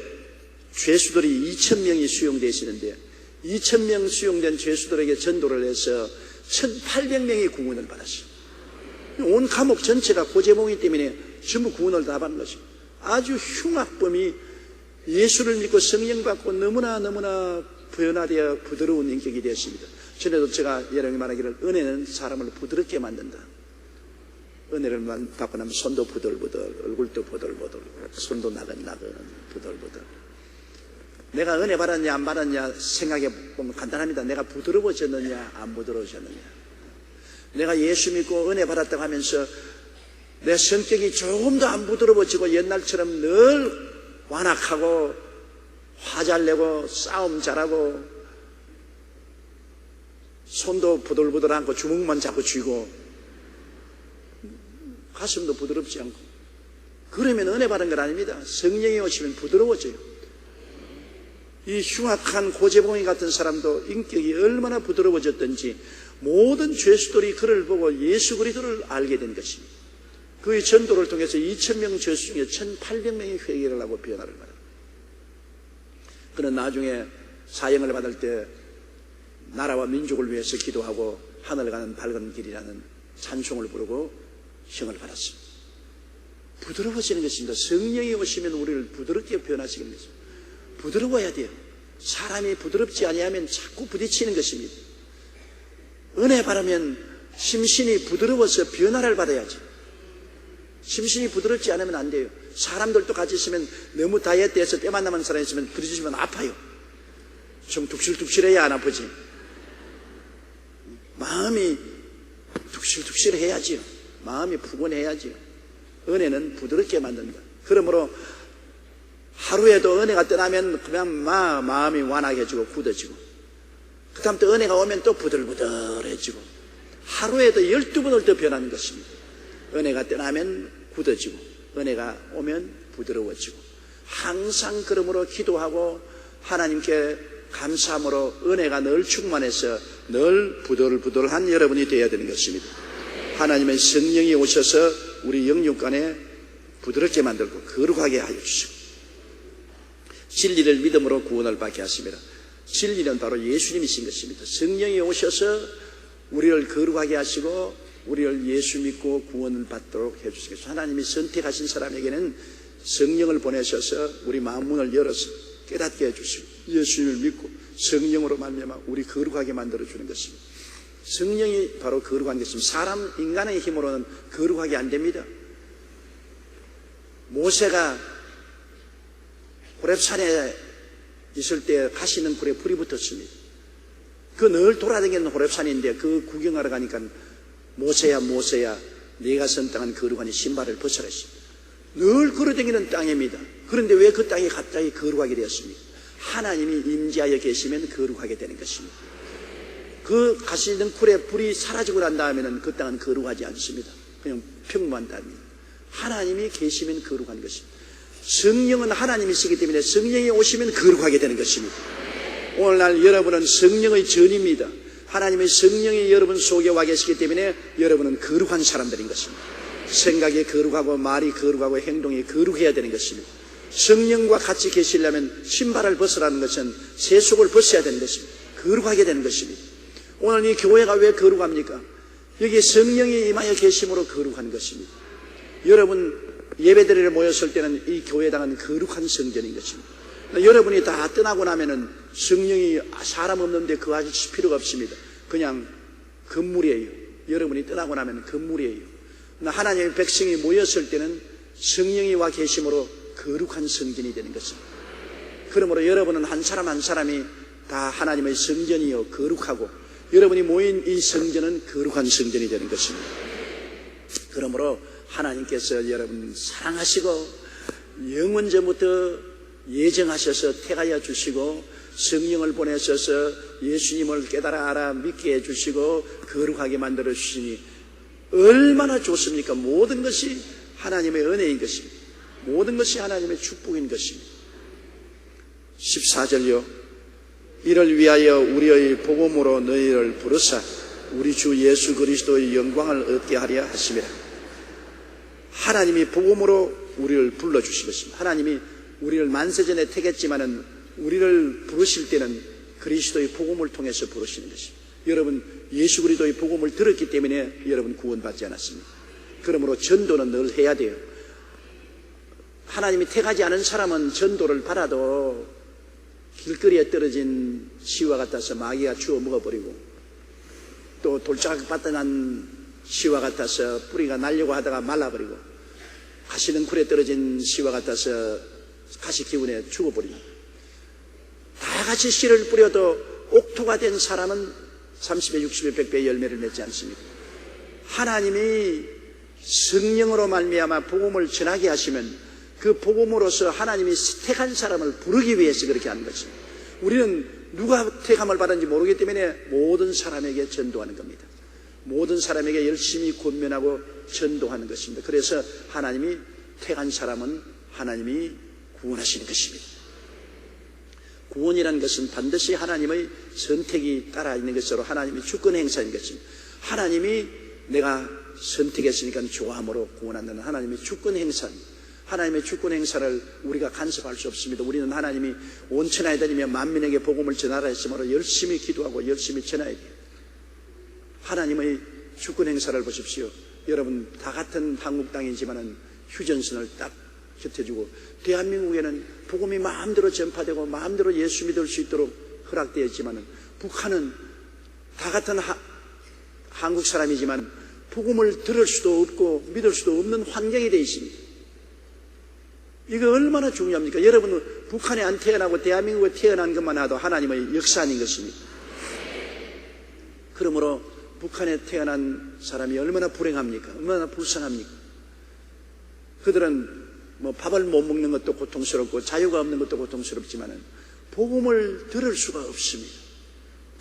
죄수들이 2,000명이 수용되어 있었는데 2,000명 수용된 죄수들에게 전도를 해서 1,800명이 구원을 받았어요. 온 감옥 전체가 고재봉이 때문에 전부 구원을 다 받는 것입니다. 아주 흉악범이 예수를 믿고 성령 받고 너무나 변화되어 부드러운 인격이 되었습니다. 전에도 제가 여러분이 말하기를 은혜는 사람을 부드럽게 만든다. 은혜를 받고 나면 손도 부들부들, 얼굴도 부들부들, 손도 나근나근, 부들부들. 내가 은혜 받았냐 안 받았냐 생각해 보면 간단합니다. 내가 부드러워졌느냐 안 부드러워졌느냐. 내가 예수 믿고 은혜 받았다고 하면서 내 성격이 조금 더 안 부드러워지고 옛날처럼 늘 완악하고 화 잘 내고 싸움 잘하고 손도 부들부들 않고 주먹만 자꾸 쥐고 가슴도 부드럽지 않고 그러면 은혜 받은 건 아닙니다. 성령이 오시면 부드러워져요. 이 흉악한 고재봉이 같은 사람도 인격이 얼마나 부드러워졌던지 모든 죄수들이 그를 보고 예수 그리스도를 알게 된 것입니다. 그의 전도를 통해서 2,000명 죄수 중에 1,800명이 회개를 하고 변화를 받아요. 그는 나중에 사형을 받을 때 나라와 민족을 위해서 기도하고 하늘 가는 밝은 길이라는 찬송을 부르고 형을 받았습니다. 부드러워지는 것입니다. 성령이 오시면 우리를 부드럽게 변화시키는 것입니다. 부드러워야 돼요. 사람이 부드럽지 아니하면 자꾸 부딪히는 것입니다. 은혜 받으면 심신이 부드러워서 변화를 받아야지. 심신이 부드럽지 않으면 안 돼요. 사람들도 같이 있으면 너무 다이어트해서 때만 남은 사람이 있으면 부딪히면 아파요. 좀 둑실둑실해야 안 아프지. 마음이 둑실둑실해야지요. 마음이 푸근해야지요. 은혜는 부드럽게 만든다. 그러므로 하루에도 은혜가 떠나면 그냥 마음이 완악해지고 굳어지고 그 다음 또 은혜가 오면 또 부들부들해지고 하루에도 12번을 더 변하는 것입니다. 은혜가 떠나면 굳어지고 은혜가 오면 부드러워지고 항상 그러므로 기도하고 하나님께 감사함으로 은혜가 늘 충만해서 늘 부들부들한 여러분이 되어야 되는 것입니다. 하나님의 성령이 오셔서 우리 영육간에 부드럽게 만들고 거룩하게 하여 주시고 진리를 믿음으로 구원을 받게 하십니다. 진리는 바로 예수님이신 것입니다. 성령이 오셔서 우리를 거룩하게 하시고 우리를 예수 믿고 구원을 받도록 해주시겠습니다. 하나님이 선택하신 사람에게는 성령을 보내셔서 우리 마음 문을 열어서 깨닫게 해주시고 예수를 믿고 성령으로 말미암아 우리 거룩하게 만들어주는 것입니다. 성령이 바로 거룩한 것입니다. 사람 인간의 힘으로는 거룩하게 안 됩니다. 모세가 호렙산에 있을 때 가시는 불에 불이 붙었습니다. 그 늘 돌아다니는 호렙산인데 그 구경하러 가니까 모세야 네가 선택한 거룩한 신발을 벗어라 했습니다. 늘 걸어다니는 땅입니다. 그런데 왜 그 땅이 갑자기 거룩하게 되었습니까? 하나님이 임재하여 계시면 거룩하게 되는 것입니다. 그 가시는 굴에 불이 사라지고 난 다음에는 그 땅은 거룩하지 않습니다. 그냥 평범한 땅입니다. 하나님이 계시면 거룩한 것입니다. 성령은 하나님이시기 때문에 성령이 오시면 거룩하게 되는 것입니다. 오늘날 여러분은 성령의 전입니다. 하나님의 성령이 여러분 속에 와 계시기 때문에 여러분은 거룩한 사람들인 것입니다. 생각이 거룩하고 말이 거룩하고 행동이 거룩해야 되는 것입니다. 성령과 같이 계시려면 신발을 벗으라는 것은 세속을 벗어야 되는 것입니다. 거룩하게 되는 것입니다. 오늘 이 교회가 왜 거룩합니까? 여기에 성령이 임하여 계심으로 거룩한 것입니다. 여러분 예배드리러 모였을 때는 이 교회당은 거룩한 성전인 것입니다. 여러분이 다 떠나고 나면은 성령이 사람 없는데 거하실 필요가 없습니다. 그냥 건물이에요. 여러분이 떠나고 나면 건물이에요. 하나님의 백성이 모였을 때는 성령이 와 계심으로 거룩한 성전이 되는 것입니다. 그러므로 여러분은 한 사람 한 사람이 다 하나님의 성전이요 거룩하고, 여러분이 모인 이 성전은 거룩한 성전이 되는 것입니다. 그러므로 하나님께서 여러분 사랑하시고 영원전부터 예정하셔서 택하여 주시고 성령을 보내셔서 예수님을 깨달아 알아 믿게 해주시고 거룩하게 만들어 주시니 얼마나 좋습니까? 모든 것이 하나님의 은혜인 것입니다. 모든 것이 하나님의 축복인 것입니다. 14절요. 이를 위하여 우리의 복음으로 너희를 부르사 우리 주 예수 그리스도의 영광을 얻게 하려 하심이라. 하나님이 복음으로 우리를 불러주신 것입니다. 하나님이 우리를 만세전에 택했지만은 우리를 부르실 때는 그리스도의 복음을 통해서 부르시는 것입니다. 여러분 예수 그리스도의 복음을 들었기 때문에 여러분 구원받지 않았습니다. 그러므로 전도는 늘 해야 돼요. 하나님이 택하지 않은 사람은 전도를 받아도 길거리에 떨어진 씨와 같아서 마귀가 주워 먹어버리고, 또 돌짝밭에 난 씨와 같아서 뿌리가 날려고 하다가 말라버리고, 가시능쿨에 떨어진 씨와 같아서 가시 기운에 죽어버리고, 다 같이 씨를 뿌려도 옥토가 된 사람은 30배, 60배, 100배의 열매를 맺지 않습니다. 하나님이 성령으로 말미암아 복음을 전하게 하시면 그 복음으로서 하나님이 택한 사람을 부르기 위해서 그렇게 하는 것입니다. 우리는 누가 택함을 받았는지 모르기 때문에 모든 사람에게 전도하는 겁니다. 모든 사람에게 열심히 권면하고 전도하는 것입니다. 그래서 하나님이 택한 사람은 하나님이 구원하시는 것입니다. 구원이라는 것은 반드시 하나님의 선택이 따라 있는 것으로 하나님의 주권 행사인 것입니다. 하나님이 내가 선택했으니까 좋아함으로 구원한다는 하나님의 주권 행사입니다. 하나님의 주권 행사를 우리가 간섭할 수 없습니다. 우리는 하나님이 온 천하에 다니며 만민에게 복음을 전하라 했으므로 열심히 기도하고 열심히 전해야 돼요. 하나님의 주권 행사를 보십시오. 여러분 다 같은 한국 땅이지만은 휴전선을 딱 곁에주고, 대한민국에는 복음이 마음대로 전파되고 마음대로 예수 믿을 수 있도록 허락되어 있지만은 북한은 다 같은 한국 사람이지만 복음을 들을 수도 없고 믿을 수도 없는 환경이 되어 있습니다. 이거 얼마나 중요합니까? 여러분은 북한에 안 태어나고 대한민국에 태어난 것만 해도 하나님의 역사 아닌 것입니까? 그러므로 북한에 태어난 사람이 얼마나 불행합니까? 얼마나 불쌍합니까? 그들은 뭐 밥을 못 먹는 것도 고통스럽고 자유가 없는 것도 고통스럽지만은 복음을 들을 수가 없습니다.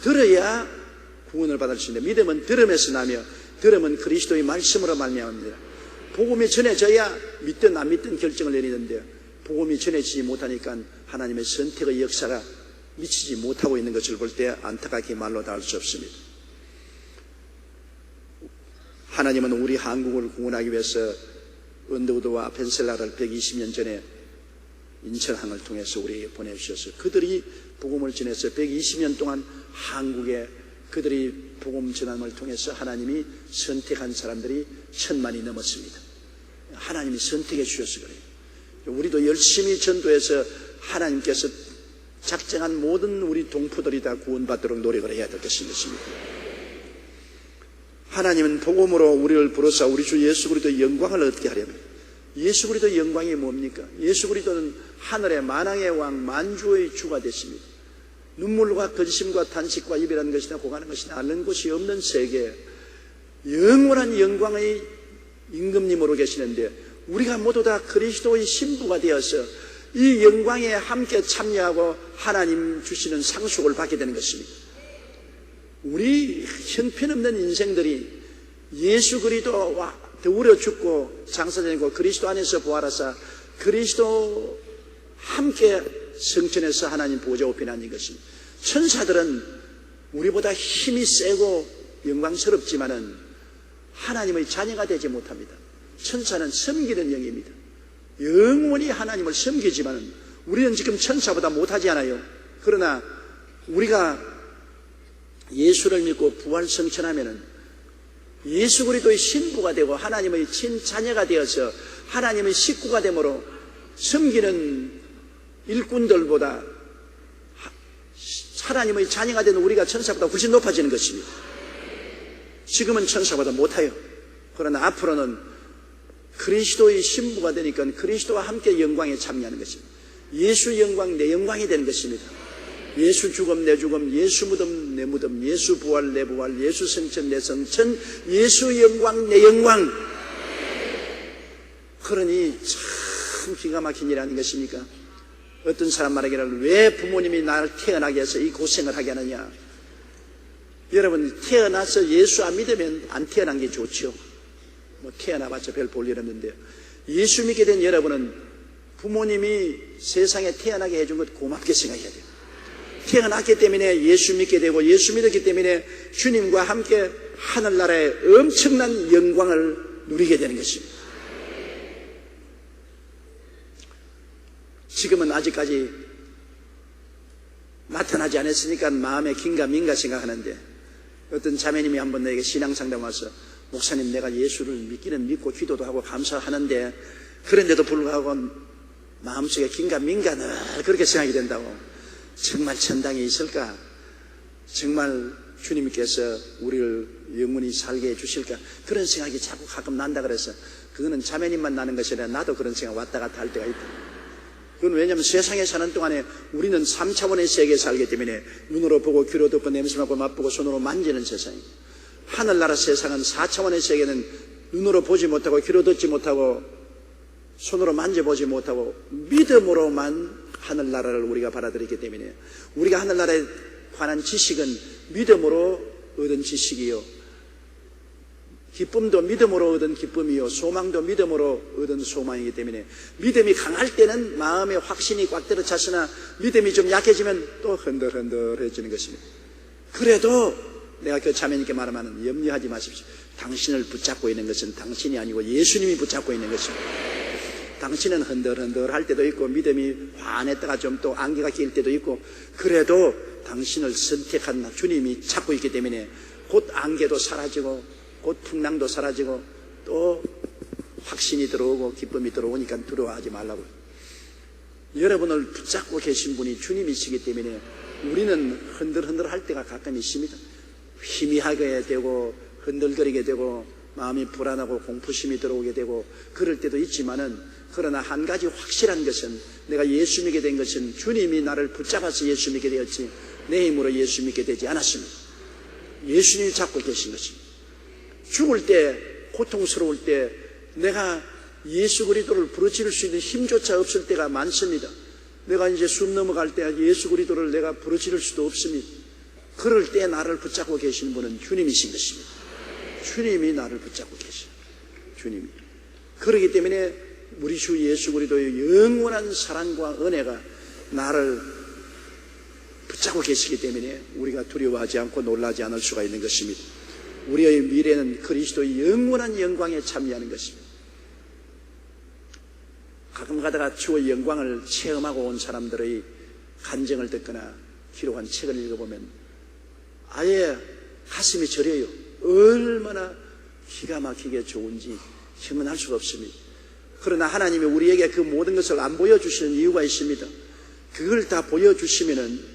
들어야 구원을 받을 수 있는데, 믿음은 들음에서 나며 들음은 그리스도의 말씀으로 말미암습니다. 복음이 전해져야 믿든 안 믿든 결정을 내리는데 복음이 전해지지 못하니까 하나님의 선택의 역사가 미치지 못하고 있는 것을 볼 때 안타깝게 말로 다 할 수 없습니다. 하나님은 우리 한국을 구원하기 위해서 언더우드와 펜셀라를 120년 전에 인천항을 통해서 우리에게 보내주셔서 그들이 복음을 전해서 120년 동안 한국에 그들이 복음 전함을 통해서 하나님이 선택한 사람들이 1000만이 넘었습니다. 하나님이 선택해 주셔서 그래요. 우리도 열심히 전도해서 하나님께서 작정한 모든 우리 동포들이 다 구원받도록 노력을 해야 될 것입니다. 하나님은 복음으로 우리를 부르사 우리 주 예수 그리스도의 영광을 얻게 하려면, 예수 그리스도의 영광이 뭡니까? 예수 그리스도는 하늘의 만왕의 왕 만주의 주가 되십니다. 눈물과 근심과 탄식과 이별하는 것이나 고가는 것이나 앓는 곳이 없는 세계, 영원한 영광의 임금님으로 계시는데 우리가 모두 다 그리스도의 신부가 되어서 이 영광에 함께 참여하고 하나님 주시는 상속을 받게 되는 것입니다. 우리 형편없는 인생들이 예수 그리스도와 더불어 죽고 장사되고 그리스도 안에서 부활하사 그리스도 함께 성천에서 하나님 보좌 우편에 앉은 것입니다. 천사들은 우리보다 힘이 세고 영광스럽지만은 하나님의 자녀가 되지 못합니다. 천사는 섬기는 영입니다. 영원히 하나님을 섬기지만은 우리는 지금 천사보다 못하지 않아요. 그러나 우리가 예수를 믿고 부활 성천하면은 예수 그리스도의 신부가 되고 하나님의 친자녀가 되어서 하나님의 식구가 되므로 섬기는 일꾼들보다 하나님의 자녀가 되는 우리가 천사보다 훨씬 높아지는 것입니다. 지금은 천사보다 못해요. 그러나 앞으로는 그리스도의 신부가 되니까 그리스도와 함께 영광에 참여하는 것입니다. 예수 영광 내 영광이 되는 것입니다. 예수 죽음 내 죽음, 예수 무덤 내 무덤, 예수 부활 내 부활, 예수 성천 내 성천, 예수 영광 내 영광. 그러니 참 기가 막힌 일 아니겠습니까? 어떤 사람 말하기를 왜 부모님이 나를 태어나게 해서 이 고생을 하게 하느냐. 여러분, 태어나서 예수 안 믿으면 안 태어난 게 좋죠. 뭐 태어나봤자 별 볼 일 없는데요. 예수 믿게 된 여러분은 부모님이 세상에 태어나게 해준 것 고맙게 생각해야 돼요. 태어났기 때문에 예수 믿게 되고 예수 믿었기 때문에 주님과 함께 하늘나라의 엄청난 영광을 누리게 되는 것입니다. 지금은 아직까지 나타나지 않았으니까 마음에 긴가민가 생각하는데 어떤 자매님이 한번 내게 신앙상담 와서 목사님 내가 예수를 믿기는 믿고 기도도 하고 감사하는데 그런데도 불구하고 마음속에 긴가민가 늘 그렇게 생각이 된다고. 정말 천당에 있을까? 정말 주님께서 우리를 영원히 살게 해주실까? 그런 생각이 자꾸 가끔 난다 그래서 그거는 자매님만 나는 것이 아니라 나도 그런 생각 왔다 갔다 할 때가 있다. 그건 왜냐하면 세상에 사는 동안에 우리는 3차원의 세계에 살기 때문에 눈으로 보고 귀로 듣고 냄새 맡고 맛보고 손으로 만지는 세상입니다. 하늘나라 세상은 4차원의 세계는 눈으로 보지 못하고 귀로 듣지 못하고 손으로 만져보지 못하고 믿음으로만 하늘나라를 우리가 받아들이기 때문에 우리가 하늘나라에 관한 지식은 믿음으로 얻은 지식이요, 기쁨도 믿음으로 얻은 기쁨이요, 소망도 믿음으로 얻은 소망이기 때문에 믿음이 강할 때는 마음에 확신이 꽉 들어찼으나 믿음이 좀 약해지면 또 흔들흔들해지는 것입니다. 그래도 내가 그 자매님께 말하면 염려하지 마십시오. 당신을 붙잡고 있는 것은 당신이 아니고 예수님이 붙잡고 있는 것입니다. 당신은 흔들흔들할 때도 있고 믿음이 환했다가 좀 또 안개가 낄 때도 있고 그래도 당신을 선택한 주님이 잡고 있기 때문에 곧 안개도 사라지고 곧 풍랑도 사라지고 또 확신이 들어오고 기쁨이 들어오니까 두려워하지 말라고요. 여러분을 붙잡고 계신 분이 주님이시기 때문에 우리는 흔들흔들할 때가 가끔 있습니다. 희미하게 되고 흔들거리게 되고 마음이 불안하고 공포심이 들어오게 되고 그럴 때도 있지만은 그러나 한 가지 확실한 것은 내가 예수 믿게 된 것은 주님이 나를 붙잡아서 예수 믿게 되었지 내 힘으로 예수 믿게 되지 않았습니다. 예수님이 잡고 계신 것입니다. 죽을 때 고통스러울 때 내가 예수 그리스도를 부르짖을 수 있는 힘조차 없을 때가 많습니다. 내가 이제 숨 넘어갈 때 예수 그리스도를 내가 부르짖을 수도 없습니다. 그럴 때 나를 붙잡고 계시는 분은 주님이신 것입니다. 주님이 나를 붙잡고 계셔. 주님이. 그렇기 때문에 우리 주 예수 그리스도의 영원한 사랑과 은혜가 나를 붙잡고 계시기 때문에 우리가 두려워하지 않고 놀라지 않을 수가 있는 것입니다. 우리의 미래는 그리스도의 영원한 영광에 참여하는 것입니다. 가끔 가다가 주의 영광을 체험하고 온 사람들의 간증을 듣거나 기록한 책을 읽어보면 아예 가슴이 저려요. 얼마나 기가 막히게 좋은지 형언할 수가 없습니다. 그러나 하나님이 우리에게 그 모든 것을 안 보여주시는 이유가 있습니다. 그걸 다 보여주시면은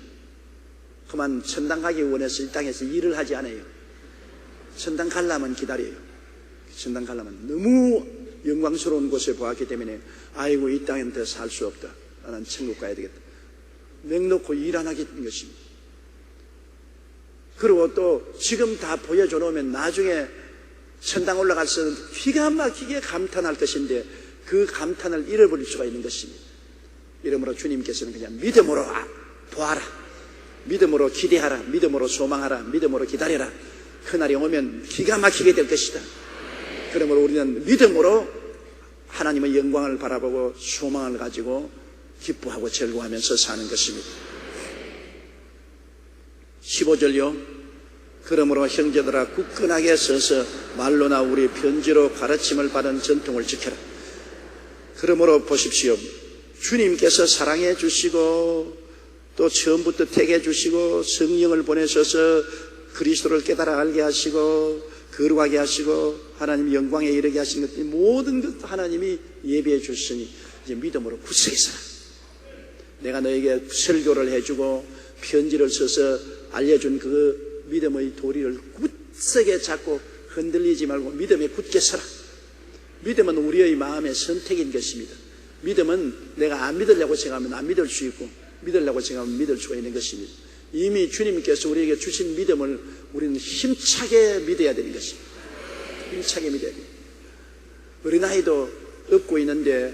그만 천당 가기 원해서 이 땅에서 일을 하지 않아요. 천당 가려면 기다려요. 천당 가려면 너무 영광스러운 곳에 보았기 때문에 아이고 이 땅에는 더 살 수 없다. 나는 천국 가야 되겠다. 맹놓고 일 안 하겠다는 것입니다. 그리고 또 지금 다 보여줘 놓으면 나중에 천당 올라가서 기가 막히게 감탄할 것인데 그 감탄을 잃어버릴 수가 있는 것입니다. 이러므로 주님께서는 그냥 믿음으로 보아라, 믿음으로 기대하라, 믿음으로 소망하라, 믿음으로 기다려라. 그날이 오면 기가 막히게 될 것이다. 그러므로 우리는 믿음으로 하나님의 영광을 바라보고 소망을 가지고 기뻐하고 즐거워하면서 사는 것입니다. 15절요. 그러므로 형제들아 굳건하게 서서 말로나 우리 편지로 가르침을 받은 전통을 지켜라. 그러므로 보십시오. 주님께서 사랑해 주시고 또 처음부터 택해 주시고 성령을 보내셔서 그리스도를 깨달아 알게 하시고 거룩하게 하시고 하나님 영광에 이르게 하시는 것들이 모든 것 하나님이 예비해 주시니 이제 믿음으로 굳세게 살아. 내가 너에게 설교를 해주고 편지를 써서 알려준 그 믿음의 도리를 굳세게 잡고 흔들리지 말고 믿음에 굳게 서라. 믿음은 우리의 마음의 선택인 것입니다. 믿음은 내가 안 믿으려고 생각하면 안 믿을 수 있고 믿으려고 생각하면 믿을 수가 있는 것입니다. 이미 주님께서 우리에게 주신 믿음을 우리는 힘차게 믿어야 되는 것입니다. 힘차게 믿어야 됩니다. 어린아이도 업고 있는데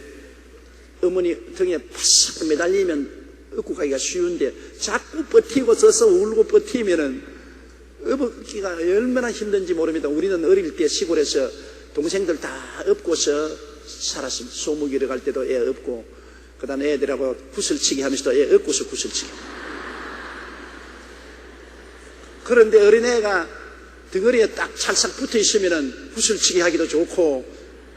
어머니 등에 바싹 매달리면 업고 가기가 쉬운데 자꾸 버티고 서서 울고 버티면은 업기가 얼마나 힘든지 모릅니다. 우리는 어릴 때 시골에서 동생들 다 업고서 살았습니다. 소무기를 갈 때도 애 업고 그 다음에 애들하고 구슬치기 하면서도 애 업고서 구슬치기. 그런데 어린애가 등어리에 딱 찰싹 붙어 있으면은 구슬치기 하기도 좋고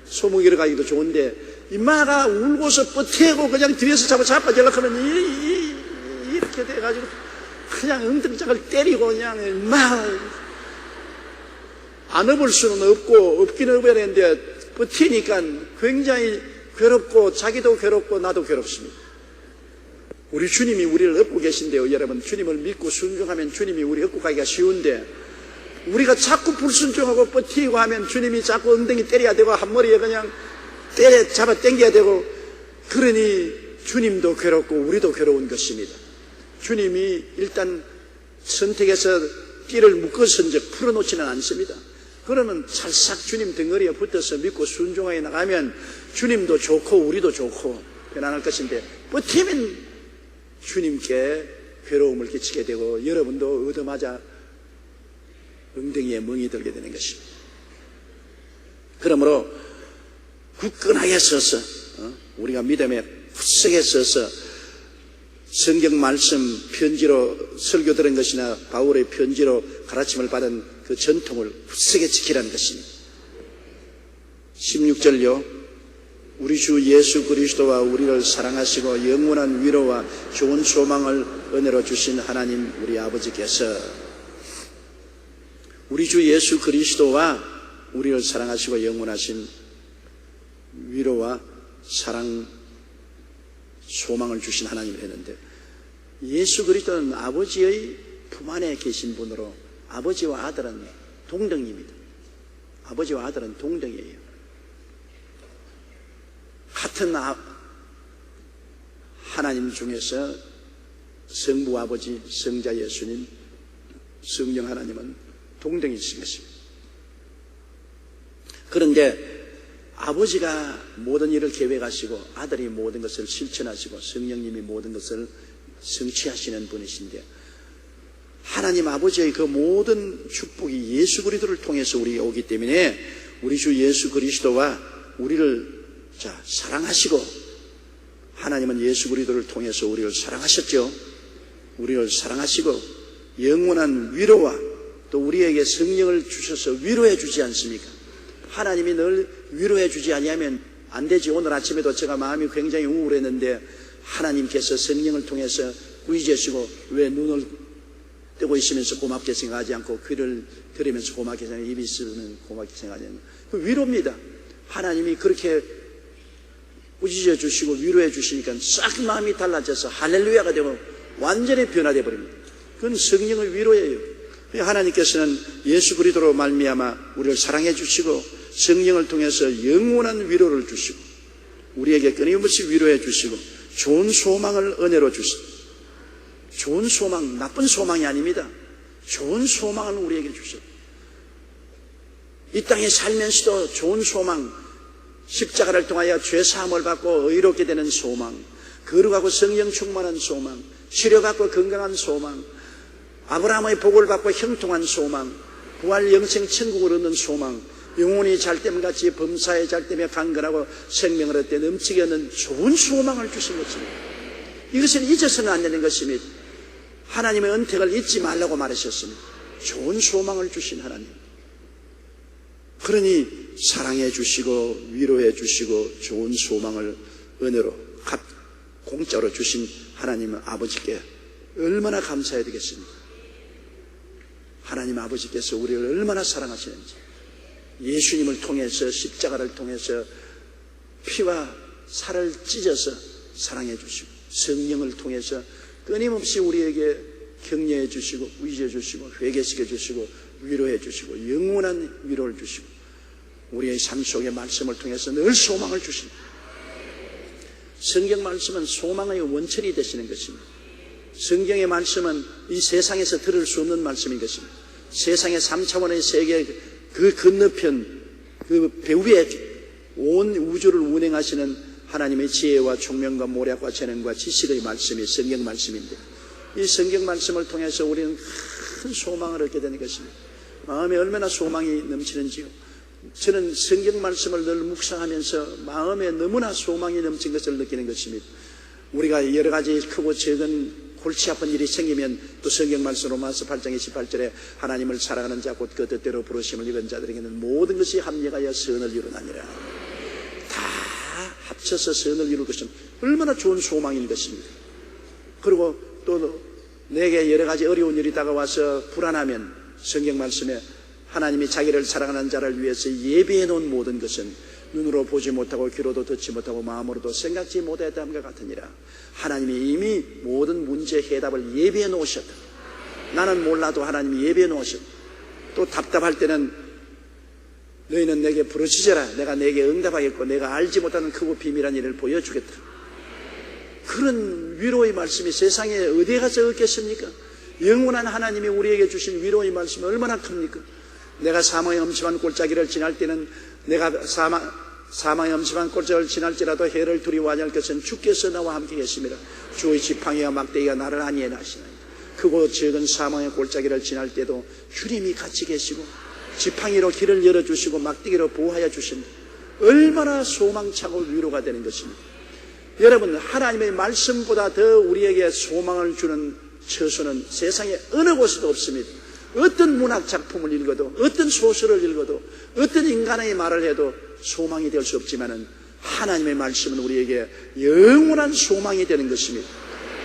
소무기를 가기도 좋은데 이마가 울고서 버티고 그냥 뒤에서 자빠지려고 하면 이렇게 돼가지고 그냥 엉덩짝을 때리고 그냥 막 안 업을 수는 없고 업기는 업어야 되는데 버티니까 굉장히 괴롭고 자기도 괴롭고 나도 괴롭습니다. 우리 주님이 우리를 업고 계신데요. 여러분 주님을 믿고 순종하면 주님이 우리 업고 가기가 쉬운데 우리가 자꾸 불순종하고 버티고 하면 주님이 자꾸 엉덩이 때려야 되고 한 머리에 그냥 잡아 당겨야 되고 그러니 주님도 괴롭고 우리도 괴로운 것입니다. 주님이 일단 선택해서 띠를 묶어선적 풀어놓지는 않습니다. 그러면 찰싹 주님 덩어리에 붙어서 믿고 순종하게 나가면 주님도 좋고 우리도 좋고 편안할 것인데 버티면 주님께 괴로움을 끼치게 되고 여러분도 얻어맞아 엉덩이에 멍이 들게 되는 것입니다. 그러므로 굳건하게 서서 우리가 믿음에 굳세게 서서 성경 말씀 편지로 설교 들은 것이나 바울의 편지로 가르침을 받은 그 전통을 굳세게 지키라는 것입니다. 16절요. 우리 주 예수 그리스도와 우리를 사랑하시고 영원한 위로와 좋은 소망을 은혜로 주신 하나님 우리 아버지께서 우리 주 예수 그리스도와 우리를 사랑하시고 영원하신 위로와 사랑 소망을 주신 하나님을 했는데 예수 그리스도는 아버지의 품 안에 계신 분으로 아버지와 아들은 동등입니다. 아버지와 아들은 동등이에요. 같은 하나님 중에서 성부 아버지, 성자 예수님, 성령 하나님은 동등이신 것입니다. 그런데 아버지가 모든 일을 계획하시고 아들이 모든 것을 실천하시고 성령님이 모든 것을 성취하시는 분이신데 하나님 아버지의 그 모든 축복이 예수 그리스도를 통해서 우리에게 오기 때문에 우리 주 예수 그리스도와 우리를 사랑하시고 하나님은 예수 그리스도를 통해서 우리를 사랑하셨죠. 우리를 사랑하시고 영원한 위로와 또 우리에게 성령을 주셔서 위로해 주지 않습니까? 하나님이 늘 위로해 주지 아니하면 안 되지. 오늘 아침에도 제가 마음이 굉장히 우울했는데 하나님께서 성령을 통해서 꾸짖으시고 왜 눈을 뜨고 있으면서 고맙게 생각하지 않고 귀를 들으면서 고맙게 생각하지 입이 있으면 고맙게 생각하지 않는 그 위로입니다. 하나님이 그렇게 꾸짖어 주시고 위로해 주시니까 싹 마음이 달라져서 할렐루야가 되고 완전히 변화되어 버립니다. 그건 성령의 위로예요. 하나님께서는 예수 그리스도로 말미암아 우리를 사랑해 주시고 성령을 통해서 영원한 위로를 주시고 우리에게 끊임없이 위로해 주시고 좋은 소망을 은혜로 주시고 좋은 소망, 나쁜 소망이 아닙니다. 좋은 소망을 우리에게 주시고 이 땅에 살면서도 좋은 소망, 십자가를 통하여 죄 사함을 받고 의롭게 되는 소망, 거룩하고 성령 충만한 소망, 치료받고 건강한 소망, 아브라함의 복을 받고 형통한 소망, 부활 영생 천국을 얻는 소망, 영혼이 잘됨같이 범사의 잘됨에 강건하고 생명을 얻되 넘치게 얻는 좋은 소망을 주신 것입니다. 이것은 잊어서는 안 되는 것입니다. 하나님의 은택을 잊지 말라고 말하셨습니다. 좋은 소망을 주신 하나님. 그러니 사랑해 주시고 위로해 주시고 좋은 소망을 은혜로 공짜로 주신 하나님 아버지께 얼마나 감사해야 되겠습니까? 하나님 아버지께서 우리를 얼마나 사랑하시는지 예수님을 통해서 십자가를 통해서 피와 살을 찢어서 사랑해 주시고 성령을 통해서 끊임없이 우리에게 격려해 주시고 위로해 주시고 회개시켜 주시고 위로해 주시고 영원한 위로를 주시고 우리의 삶 속의 말씀을 통해서 늘 소망을 주십니다. 성경 말씀은 소망의 원천이 되시는 것입니다. 성경의 말씀은 이 세상에서 들을 수 없는 말씀인 것입니다. 세상의 3차원의 세계 그 건너편 그 배후에 온 우주를 운행하시는 하나님의 지혜와 총명과 모략과 재능과 지식의 말씀이 성경 말씀인데 이 성경 말씀을 통해서 우리는 큰 소망을 얻게 되는 것입니다. 마음에 얼마나 소망이 넘치는지요. 저는 성경 말씀을 늘 묵상하면서 마음에 너무나 소망이 넘친 것을 느끼는 것입니다. 우리가 여러 가지 크고 작은 골치 아픈 일이 생기면 또 성경 말씀 로마서 8장 28절에 하나님을 사랑하는 자 곧 그 뜻대로 부르심을 입은 자들에게는 모든 것이 합력하여 선을 이루나니라. 다 합쳐서 선을 이룰 것은 얼마나 좋은 소망인 것입니다. 그리고 또 내게 여러 가지 어려운 일이 다가와서 불안하면 성경 말씀에 하나님이 자기를 사랑하는 자를 위해서 예비해 놓은 모든 것은 눈으로 보지 못하고 귀로도 듣지 못하고 마음으로도 생각지 못했다함과 같으니라. 하나님이 이미 모든 문제 해답을 예비해 놓으셨다. 나는 몰라도 하나님이 예비해 놓으셨다. 또 답답할 때는 너희는 내게 부르짖어라. 내가 내게 응답하겠고 내가 알지 못하는 크고 비밀한 일을 보여주겠다. 그런 위로의 말씀이 세상에 어디에 가서 얻겠습니까? 영원한 하나님이 우리에게 주신 위로의 말씀이 얼마나 큽니까? 내가 사망의 엄침한 골짜기를 지날 때는 내가 사망의 엄침한 골짜기를 지날지라도 해를 두려워하지 않을 것은 주께서 나와 함께 계심이라. 주의 지팡이와 막대기가 나를 안위에 하시나이다. 크고 적은 사망의 골짜기를 지날 때도 주님이 같이 계시고 지팡이로 길을 열어주시고 막대기로 보호하여 주신다. 얼마나 소망차고 위로가 되는 것입니다. 여러분, 하나님의 말씀보다 더 우리에게 소망을 주는 처소는 세상에 어느 곳에도 없습니다. 어떤 문학 작품을 읽어도 어떤 소설을 읽어도 어떤 인간의 말을 해도 소망이 될 수 없지만은 하나님의 말씀은 우리에게 영원한 소망이 되는 것입니다.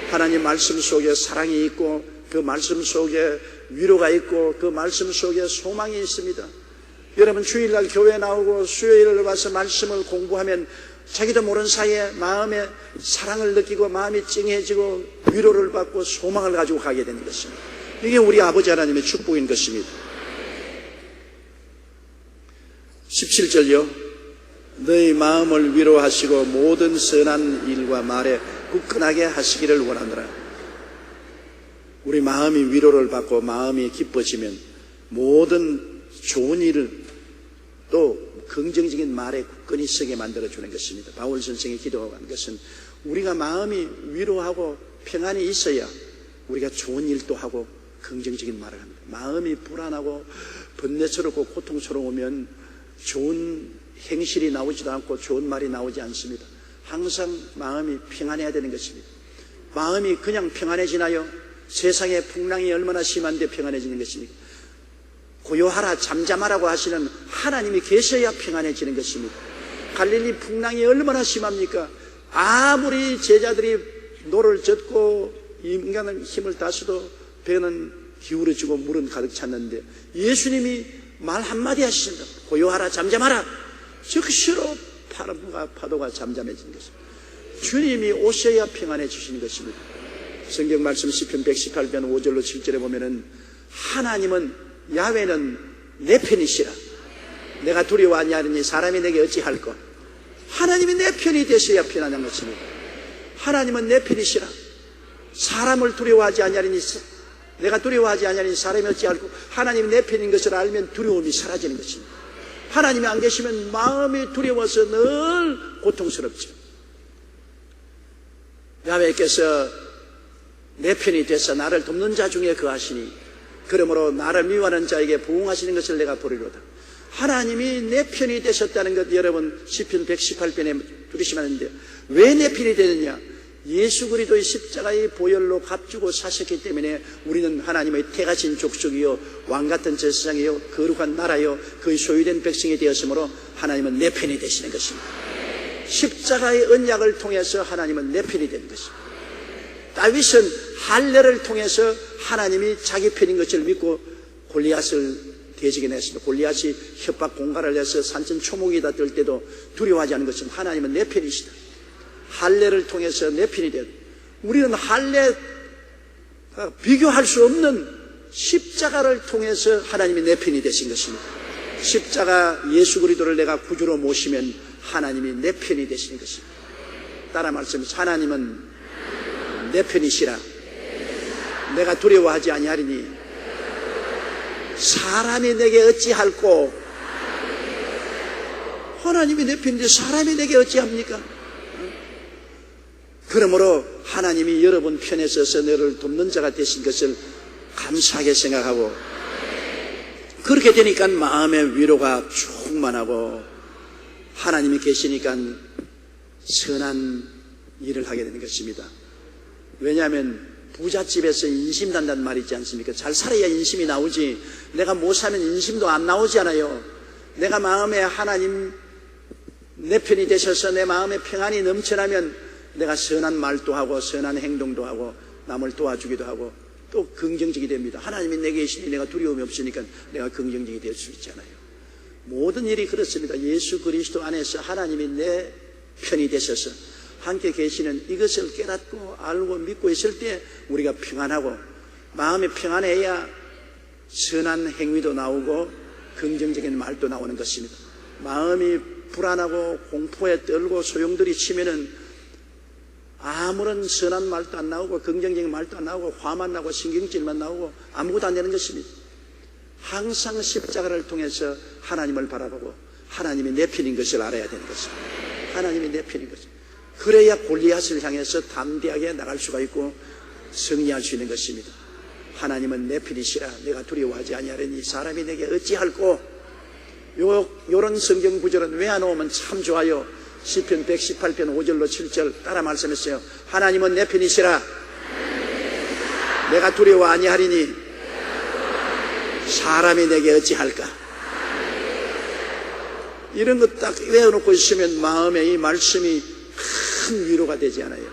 하나님 말씀 속에 사랑이 있고 그 말씀 속에 위로가 있고 그 말씀 속에 소망이 있습니다. 여러분, 주일날 교회 나오고 수요일을 와서 말씀을 공부하면 자기도 모르는 사이에 마음에 사랑을 느끼고 마음이 찡해지고 위로를 받고 소망을 가지고 가게 되는 것입니다. 이게 우리 아버지 하나님의 축복인 것입니다. 17절요. 너희 마음을 위로하시고 모든 선한 일과 말에 굳건하게 하시기를 원하노라. 우리 마음이 위로를 받고 마음이 기뻐지면 모든 좋은 일을 또 긍정적인 말에 굳건히 서게 만들어주는 것입니다. 바울 선생이 기도한 것은 우리가 마음이 위로하고 평안이 있어야 우리가 좋은 일도 하고 긍정적인 말을 합니다. 마음이 불안하고 번뇌스럽고 고통스러우면 좋은 행실이 나오지도 않고 좋은 말이 나오지 않습니다. 항상 마음이 평안해야 되는 것입니다. 마음이 그냥 평안해지나요? 세상의 풍랑이 얼마나 심한데 평안해지는 것입니까? 고요하라 잠잠하라고 하시는 하나님이 계셔야 평안해지는 것입니다. 갈릴리 풍랑이 얼마나 심합니까? 아무리 제자들이 노를 젓고 인간의 힘을 다써도 배는 기울어지고 물은 가득 찼는데 예수님이 말 한마디 하신다. 고요하라 잠잠하라. 즉시로 바람과 파도가 잠잠해지는 것입니다. 주님이 오셔야 평안해지시는 것입니다. 성경 말씀 시편 118편 5절로 7절에 보면은 하나님은 야훼는 내 편이시라. 내가 두려워하지 않으니 사람이 내게 어찌할꼬. 하나님이 내 편이 되셔야 편안한 것입니다. 하나님은 내 편이시라. 사람을 두려워하지 아니하니 내가 두려워하지 아니하니 사람이 어찌할꼬. 하나님이 내 편인 것을 알면 두려움이 사라지는 것입니다. 하나님이 안 계시면 마음이 두려워서 늘 고통스럽죠. 야훼께서 내 편이 돼서 나를 돕는 자 중에 거하시니 그러므로 나를 미워하는 자에게 부응하시는 것을 내가 보리로다. 하나님이 내 편이 되셨다는 것 여러분 시편 118편에 들으시면 왜 내 편이 되느냐? 예수 그리스도의 십자가의 보혈로 값주고 사셨기 때문에 우리는 하나님의 태가진 족속이요 왕같은 제사장이요 거룩한 나라요 그의 소유된 백성이 되었으므로 하나님은 내 편이 되시는 것입니다. 십자가의 언약을 통해서 하나님은 내 편이 되는 것입니다. 다윗은 할례를 통해서 하나님이 자기 편인 것을 믿고 골리앗을 되새겨냈습니다. 골리앗이 협박 공갈을 해서 산천 초목이다 뜰 때도 두려워하지 않은 것은 하나님은 내 편이시다. 할례를 통해서 내 편이 되었다. 우리는 할례 비교할 수 없는 십자가를 통해서 하나님이 내 편이 되신 것입니다. 십자가 예수 그리스도를 내가 구주로 모시면 하나님이 내 편이 되시는 것입니다. 따라 말씀하시죠. 하나님은 내 편이시라. 내가 두려워하지 아니하리니 사람이 내게 어찌할꼬. 하나님이 내 편인데 사람이 내게 어찌합니까? 그러므로 하나님이 여러분 편에 서서 너를 돕는 자가 되신 것을 감사하게 생각하고, 그렇게 되니까 마음의 위로가 충만하고 하나님이 계시니까 선한 일을 하게 되는 것입니다. 왜냐하면 부잣집에서 인심난다는 말이 있지 않습니까? 잘 살아야 인심이 나오지, 내가 못 사면 인심도 안 나오잖아요. 내가 마음에 하나님 내 편이 되셔서 내 마음에 평안이 넘쳐나면 내가 선한 말도 하고 선한 행동도 하고 남을 도와주기도 하고 또 긍정적이 됩니다. 하나님이 내게 계시니 내가 두려움이 없으니까 내가 긍정적이 될 수 있잖아요. 모든 일이 그렇습니다. 예수 그리스도 안에서 하나님이 내 편이 되셔서 함께 계시는 이것을 깨닫고 알고 믿고 있을 때 우리가 평안하고, 마음이 평안해야 선한 행위도 나오고 긍정적인 말도 나오는 것입니다. 마음이 불안하고 공포에 떨고 소용돌이 치면은 아무런 선한 말도 안 나오고 긍정적인 말도 안 나오고 화만 나고 신경질만 나오고 아무것도 안 되는 것입니다. 항상 십자가를 통해서 하나님을 바라보고 하나님이 내 편인 것을 알아야 되는 것입니다. 하나님이 내 편인 것입니다. 그래야 골리앗을 향해서 담대하게 나갈 수가 있고 승리할 수 있는 것입니다. 하나님은 내 편이시라. 내가 두려워하지 아니하리니 사람이 내게 어찌할꼬. 요런 성경 구절은 외워놓으면 참 좋아요. 시편 118편 5절로 7절 따라 말씀했어요. 하나님은 내 편이시라. 내가 두려워 아니하리니 사람이 내게 어찌할까. 이런 거 딱 외워놓고 있으면 마음에 이 말씀이 큰 위로가 되지 않아요.